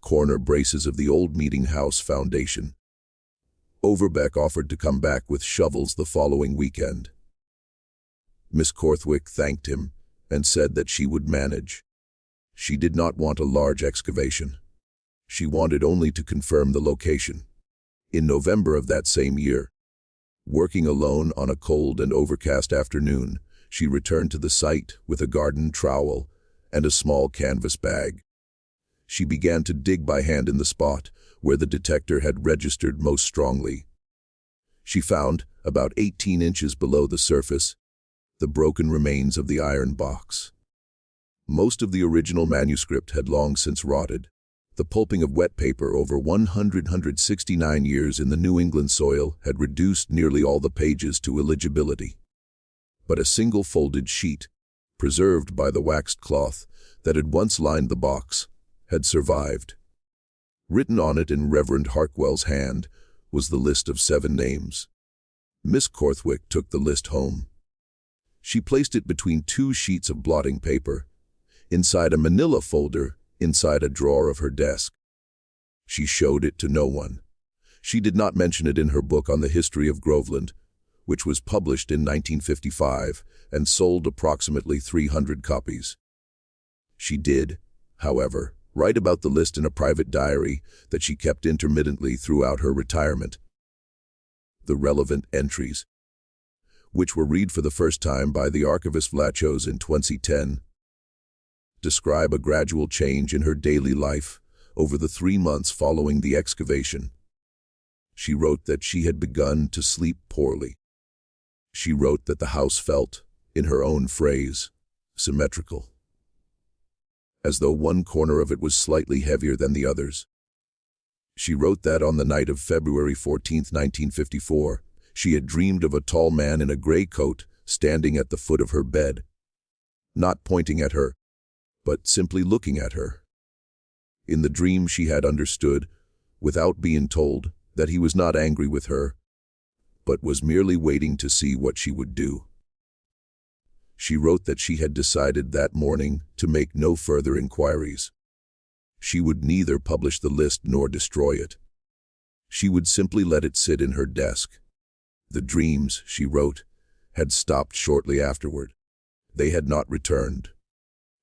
corner braces of the old meeting house foundation. Overbeck offered to come back with shovels the following weekend. Miss Corthwick thanked him and said that she would manage. She did not want a large excavation. She wanted only to confirm the location. In November of that same year, working alone on a cold and overcast afternoon, she returned to the site with a garden trowel and a small canvas bag. She began to dig by hand in the spot where the detector had registered most strongly. She found, about 18 inches below the surface, the broken remains of the iron box. Most of the original manuscript had long since rotted. The pulping of wet paper over 169 years in the New England soil had reduced nearly all the pages to illegibility. But a single folded sheet, preserved by the waxed cloth that had once lined the box, had survived. Written on it in Reverend Harkwell's hand was the list of 7 names. Miss Corthwick took the list home. She placed it between 2 sheets of blotting paper, inside a manila folder, inside a drawer of her desk. She showed it to no one. She did not mention it in her book on the history of Groveland, which was published in 1955 and sold approximately 300 copies. She did, however, write about the list in a private diary that she kept intermittently throughout her retirement. The relevant entries, which were read for the first time by the archivist Vlachos in 2010, describe a gradual change in her daily life over the 3 months following the excavation. She wrote that she had begun to sleep poorly. She wrote that the house felt, in her own phrase, symmetrical, as though one corner of it was slightly heavier than the others. She wrote that on the night of February 14, 1954, she had dreamed of a tall man in a gray coat standing at the foot of her bed, not pointing at her, but simply looking at her. In the dream she had understood, without being told, that he was not angry with her, but was merely waiting to see what she would do. She wrote that she had decided that morning to make no further inquiries. She would neither publish the list nor destroy it. She would simply let it sit in her desk. The dreams, she wrote, had stopped shortly afterward. They had not returned.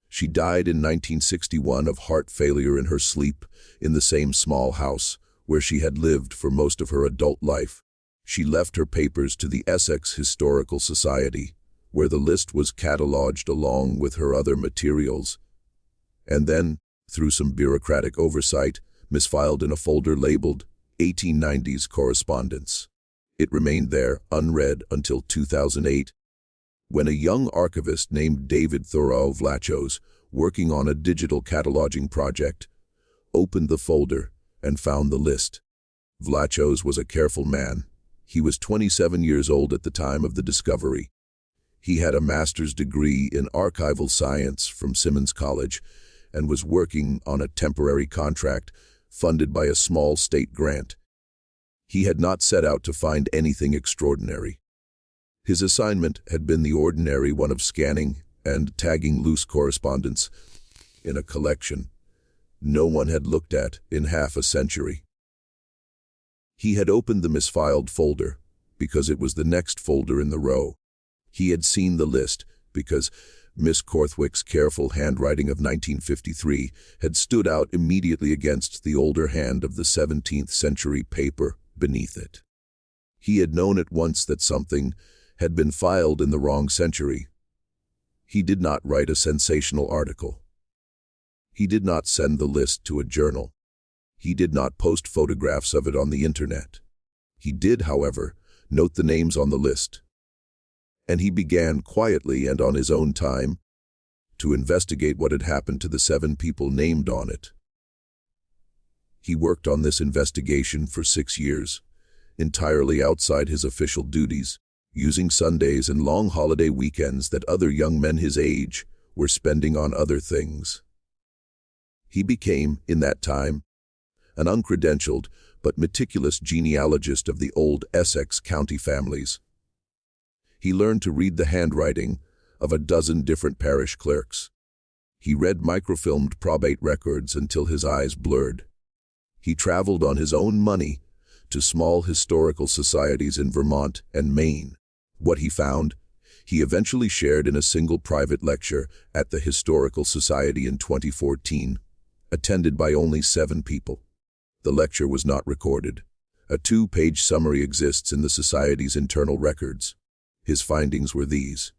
She died in 1961 of heart failure in her sleep in the same small house where she had lived for most of her adult life. She left her papers to the Essex Historical Society, where the list was catalogued along with her other materials, and then, through some bureaucratic oversight, misfiled in a folder labeled 1890's Correspondence. It remained there, unread, until 2008, when a young archivist named David Thoreau Vlachos, working on a digital cataloging project, opened the folder and found the list. Vlachos was a careful man. He was 27 years old at the time of the discovery. He had a master's degree in archival science from Simmons College and was working on a temporary contract funded by a small state grant. He had not set out to find anything extraordinary. His assignment had been the ordinary one of scanning and tagging loose correspondence in a collection no one had looked at in half a century. He had opened the misfiled folder, because it was the next folder in the row. He had seen the list because Miss Corthwick's careful handwriting of 1953 had stood out immediately against the older hand of the 17th century paper beneath it. He had known at once that something had been filed in the wrong century. He did not write a sensational article. He did not send the list to a journal. He did not post photographs of it on the internet. He did, however, note the names on the list. And he began quietly and on his own time to investigate what had happened to the 7 people named on it. He worked on this investigation for 6 years, entirely outside his official duties, using Sundays and long holiday weekends that other young men his age were spending on other things. He became, in that time, an uncredentialed but meticulous genealogist of the old Essex county families. He learned to read the handwriting of a dozen different parish clerks. He read microfilmed probate records until his eyes blurred. He traveled on his own money to small historical societies in Vermont and Maine. What he found, he eventually shared in a single private lecture at the Historical Society in 2014, attended by only 7 people. The lecture was not recorded. A 2-page summary exists in the Society's internal records. His findings were these.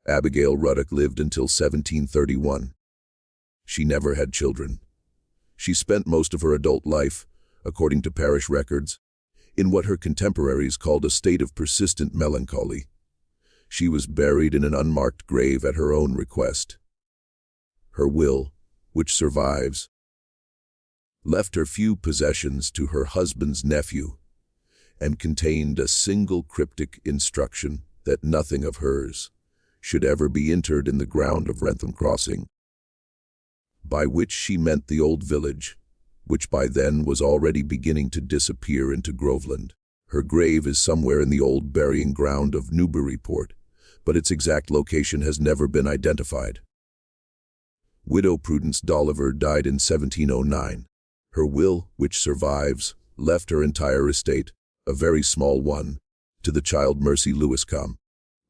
Abigail Ruddock lived until 1731. She never had children. She spent most of her adult life, according to parish records, in what her contemporaries called a state of persistent melancholy. She was buried in an unmarked grave at her own request. Her will, which survives, left her few possessions to her husband's nephew, and contained a single cryptic instruction that nothing of hers should ever be interred in the ground of Wrentham Crossing, by which she meant the old village, which by then was already beginning to disappear into Groveland. Her grave is somewhere in the old burying ground of Newburyport, but its exact location has never been identified. Widow Prudence Dolliver died in 1709. Her will, which survives, left her entire estate, a very small one, to the child Mercy Lewisham,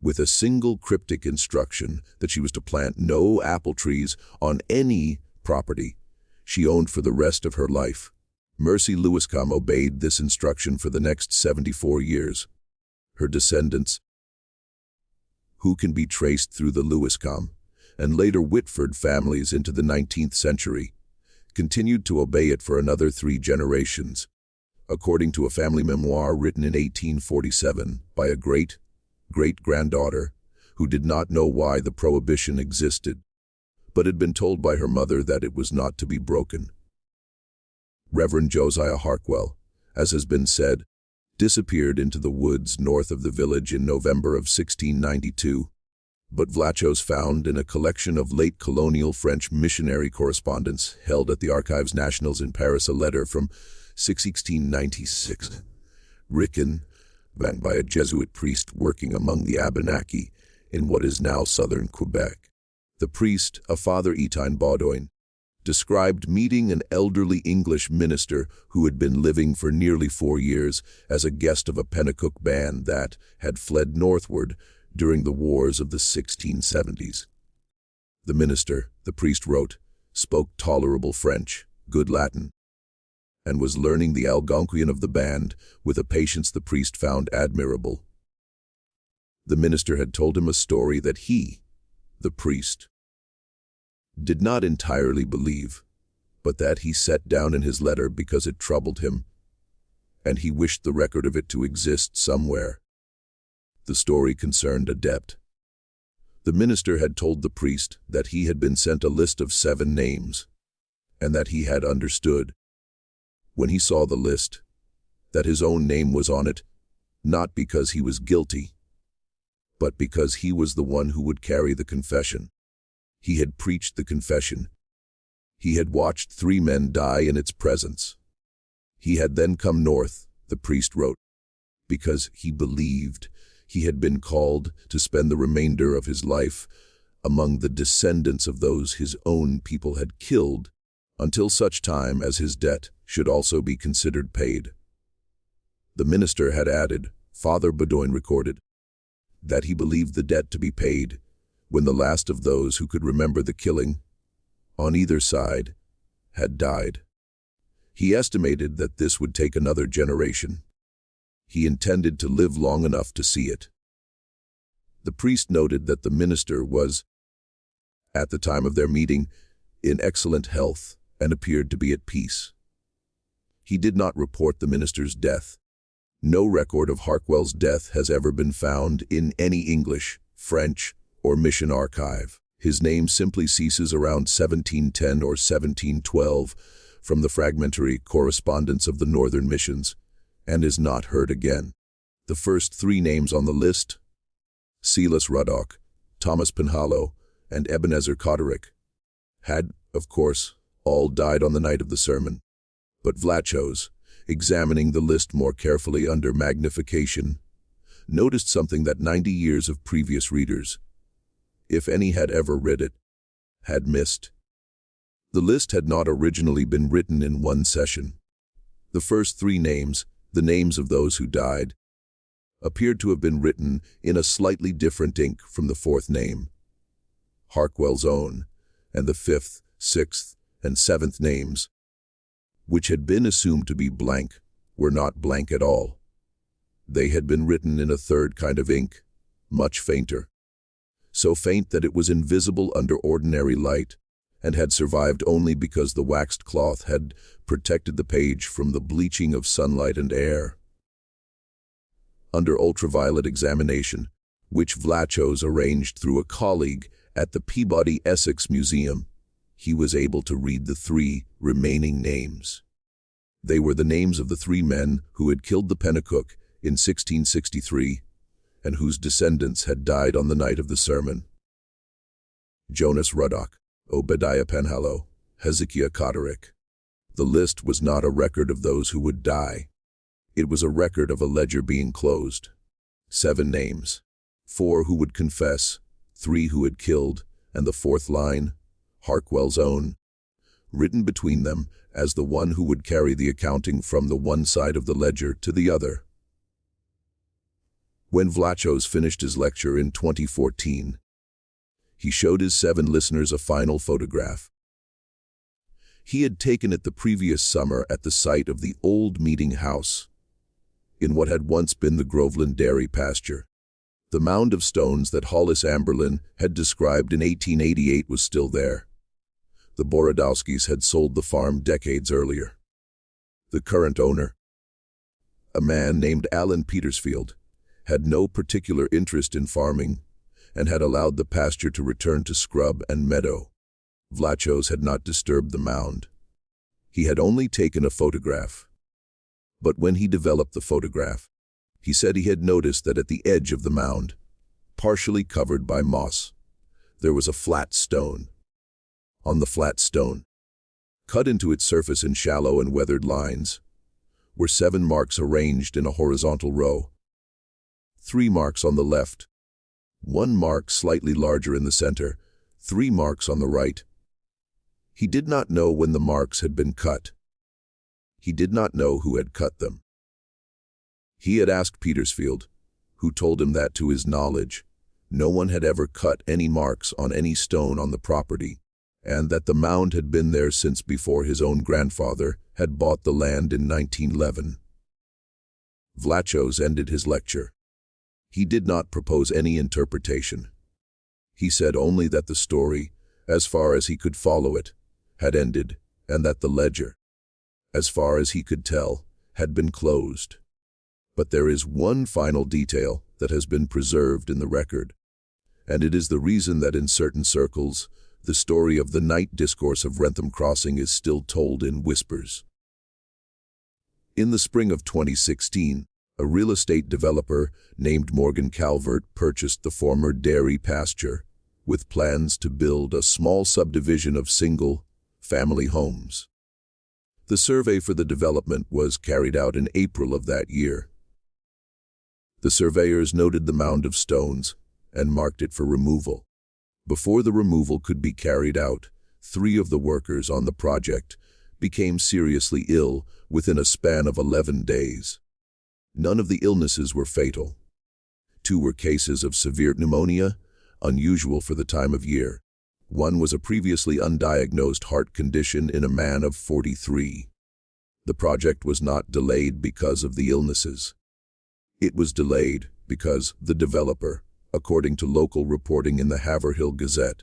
with a single cryptic instruction that she was to plant no apple trees on any property she owned for the rest of her life. Mercy Lewisham obeyed this instruction for the next 74 years. Her descendants, who can be traced through the Lewisham and later Whitford families into the 19th century, continued to obey it for another 3 generations, according to a family memoir written in 1847 by a great-granddaughter who did not know why the prohibition existed, but had been told by her mother that it was not to be broken. Reverend Josiah Harkwell, as has been said, disappeared into the woods north of the village in November of 1692, but Vlachos found in a collection of late colonial French missionary correspondence held at the Archives Nationales in Paris a letter from 1696, written by a Jesuit priest working among the Abenaki in what is now southern Quebec. The priest, a Father Etine Baudoin, described meeting an elderly English minister who had been living for nearly 4 years as a guest of a Pennacook band that had fled northward during the wars of the 1670s. The minister, the priest wrote, spoke tolerable French, good Latin, and was learning the Algonquian of the band with a patience the priest found admirable. The minister had told him a story that he, the priest, did not entirely believe, but that he set down in his letter because it troubled him, and he wished the record of it to exist somewhere. The story concerned a debt. The minister had told the priest that he had been sent a list of 7 names, and that he had understood, when he saw the list, that his own name was on it, not because he was guilty, but because he was the one who would carry the confession. He had preached the confession. He had watched 3 men die in its presence. He had then come north, the priest wrote, because he believed he had been called to spend the remainder of his life among the descendants of those his own people had killed, until such time as his debt should also be considered paid. The minister had added, Father Bedoin recorded that he believed the debt to be paid when the last of those who could remember the killing, on either side, had died. He estimated that this would take another generation. He intended to live long enough to see it. The priest noted that the minister was, at the time of their meeting, in excellent health and appeared to be at peace. He did not report the minister's death. No record of Harkwell's death has ever been found in any English, French, or mission archive. His name simply ceases around 1710 or 1712 from the fragmentary correspondence of the northern missions, and is not heard again. The first three names on the list, Silas Ruddock, Thomas Penhallow, and Ebenezer Cotterick, had, of course, all died on the night of the sermon. But Vlachos, examining the list more carefully under magnification, noticed something that 90 years of previous readers, if any had ever read it, had missed. The list had not originally been written in one session. The first three names, the names of those who died, appeared to have been written in a slightly different ink from the fourth name, Harkwell's own, and the fifth, sixth, and seventh names, which had been assumed to be blank, were not blank at all. They had been written in a third kind of ink, much fainter, so faint that it was invisible under ordinary light, and had survived only because the waxed cloth had protected the page from the bleaching of sunlight and air. Under ultraviolet examination, which Vlachos arranged through a colleague at the Peabody Essex Museum, he was able to read the three remaining names. They were the names of the three men who had killed the Pennacook in 1663, and whose descendants had died on the night of the sermon: Jonas Ruddock, Obadiah Penhallow, Hezekiah Cotterick. The list was not a record of those who would die. It was a record of a ledger being closed. 7 names, 4 who would confess, 3 who had killed, and the fourth line, Harkwell's own, written between them as the one who would carry the accounting from the one side of the ledger to the other. When Vlachos finished his lecture in 2014, he showed his 7 listeners a final photograph. He had taken it the previous summer at the site of the old meeting house, in what had once been the Groveland dairy pasture. The mound of stones that Hollis Amberlin had described in 1888 was still there. The Borodowskis had sold the farm decades earlier. The current owner, a man named Alan Petersfield, had no particular interest in farming and had allowed the pasture to return to scrub and meadow. Vlachos had not disturbed the mound. He had only taken a photograph. But when he developed the photograph, he said he had noticed that at the edge of the mound, partially covered by moss, there was a flat stone. On the flat stone, cut into its surface in shallow and weathered lines, were 7 marks arranged in a horizontal row. 3 marks on the left, 1 mark slightly larger in the center, 3 marks on the right. He did not know when the marks had been cut. He did not know who had cut them. He had asked Petersfield, who told him that, to his knowledge, no one had ever cut any marks on any stone on the property, and that the mound had been there since before his own grandfather had bought the land in 1911. Vlachos ended his lecture. He did not propose any interpretation. He said only that the story, as far as he could follow it, had ended, and that the ledger, as far as he could tell, had been closed. But there is one final detail that has been preserved in the record, and it is the reason that in certain circles, the story of the night discourse of Wrentham Crossing is still told in whispers. In the spring of 2016, a real estate developer named Morgan Calvert purchased the former dairy pasture, with plans to build a small subdivision of single-family homes. The survey for the development was carried out in April of that year. The surveyors noted the mound of stones and marked it for removal. Before the removal could be carried out, 3 of the workers on the project became seriously ill within a span of 11 days. None of the illnesses were fatal. 2 were cases of severe pneumonia, unusual for the time of year. 1 was a previously undiagnosed heart condition in a man of 43. The project was not delayed because of the illnesses. It was delayed because the developer, according to local reporting in the Haverhill Gazette,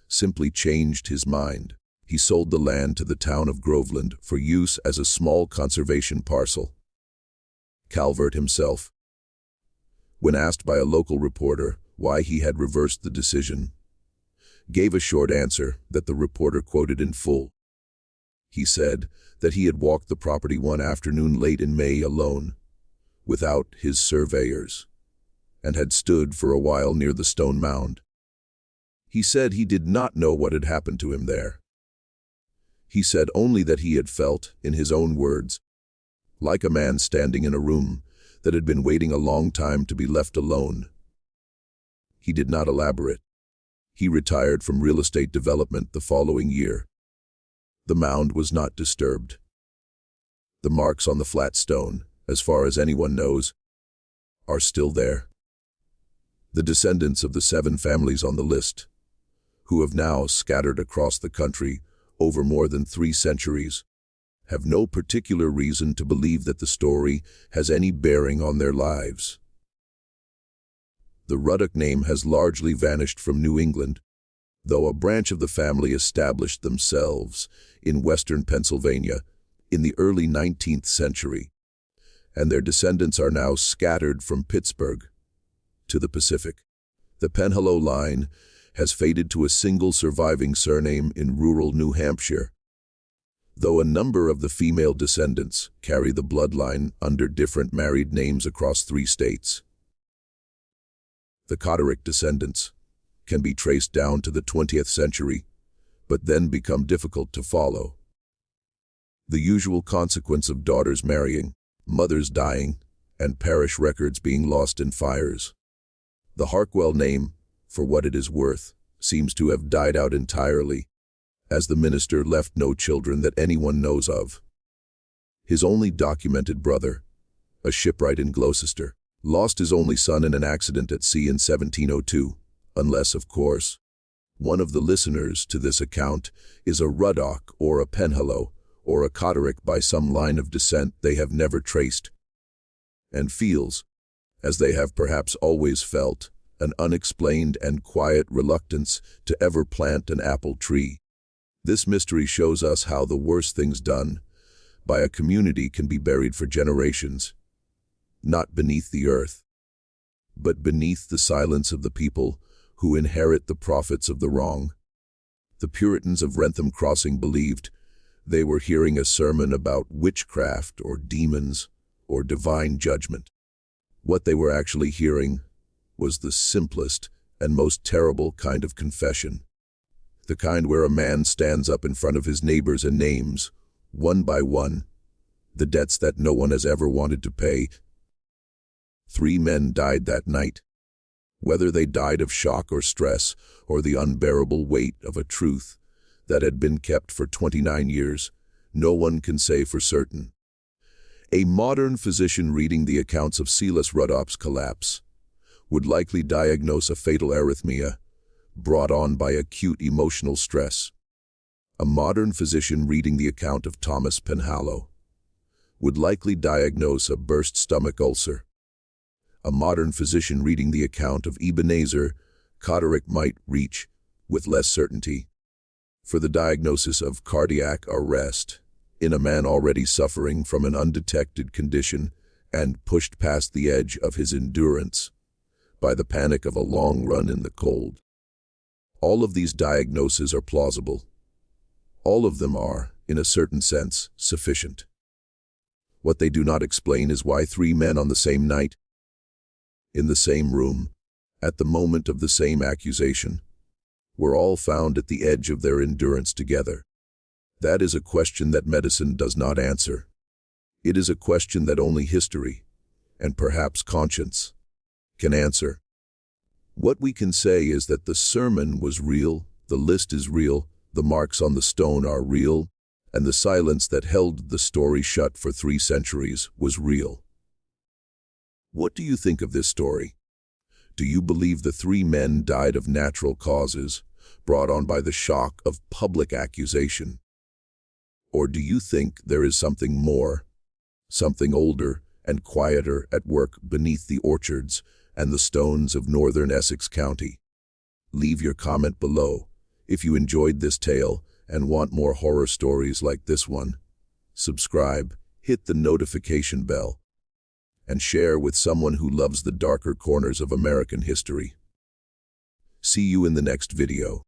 simply changed his mind. He sold the land to the town of Groveland for use as a small conservation parcel. Calvert himself, when asked by a local reporter why he had reversed the decision, gave a short answer that the reporter quoted in full. He said that he had walked the property one afternoon late in May alone, without his surveyors, and had stood for a while near the stone mound. He said he did not know what had happened to him there. He said only that he had felt, in his own words, like a man standing in a room that had been waiting a long time to be left alone. He did not elaborate. He retired from real estate development the following year. The mound was not disturbed. The marks on the flat stone, as far as anyone knows, are still there. The descendants of the 7 families on the list, who have now scattered across the country over more than 3 centuries, have no particular reason to believe that the story has any bearing on their lives. The Ruddock name has largely vanished from New England, though a branch of the family established themselves in western Pennsylvania in the early 19th century, and their descendants are now scattered from Pittsburgh to the Pacific. The Penhallow line has faded to a single surviving surname in rural New Hampshire, though a number of the female descendants carry the bloodline under different married names across 3 states. The Cotterick descendants can be traced down to the 20th century, but then become difficult to follow. The usual consequence of daughters marrying, mothers dying, and parish records being lost in fires. The Harkwell name, for what it is worth, seems to have died out entirely, as the minister left no children that anyone knows of. His only documented brother, a shipwright in Gloucester, lost his only son in an accident at sea in 1702, unless, of course, one of the listeners to this account is a Ruddock or a Penhallow or a Cotterick by some line of descent they have never traced, and feels, as they have perhaps always felt, an unexplained and quiet reluctance to ever plant an apple tree. This mystery shows us how the worst things done by a community can be buried for generations, not beneath the earth, but beneath the silence of the people who inherit the profits of the wrong. The Puritans of Wrentham Crossing believed they were hearing a sermon about witchcraft or demons or divine judgment. What they were actually hearing was the simplest and most terrible kind of confession. The kind where a man stands up in front of his neighbors and names, one by one, the debts that no one has ever wanted to pay. 3 men died that night. Whether they died of shock or stress, or the unbearable weight of a truth that had been kept for 29 years, no one can say for certain. A modern physician reading the accounts of Silas Ruddock's collapse would likely diagnose a fatal arrhythmia brought on by acute emotional stress. A modern physician reading the account of Thomas Penhallow would likely diagnose a burst stomach ulcer. A modern physician reading the account of Ebenezer Cotterick might reach, with less certainty, for the diagnosis of cardiac arrest in a man already suffering from an undetected condition and pushed past the edge of his endurance by the panic of a long run in the cold. All of these diagnoses are plausible. All of them are, in a certain sense, sufficient. What they do not explain is why 3 men on the same night, in the same room, at the moment of the same accusation, were all found at the edge of their endurance together. That is a question that medicine does not answer. It is a question that only history, and perhaps conscience, can answer. What we can say is that the sermon was real, the list is real, the marks on the stone are real, and the silence that held the story shut for 3 centuries was real. What do you think of this story? Do you believe the three men died of natural causes, brought on by the shock of public accusation? Or do you think there is something more, something older and quieter at work beneath the orchards and the stones of northern Essex County? Leave your comment below. If you enjoyed this tale and want more horror stories like this one, subscribe, hit the notification bell, and share with someone who loves the darker corners of American history. See you in the next video.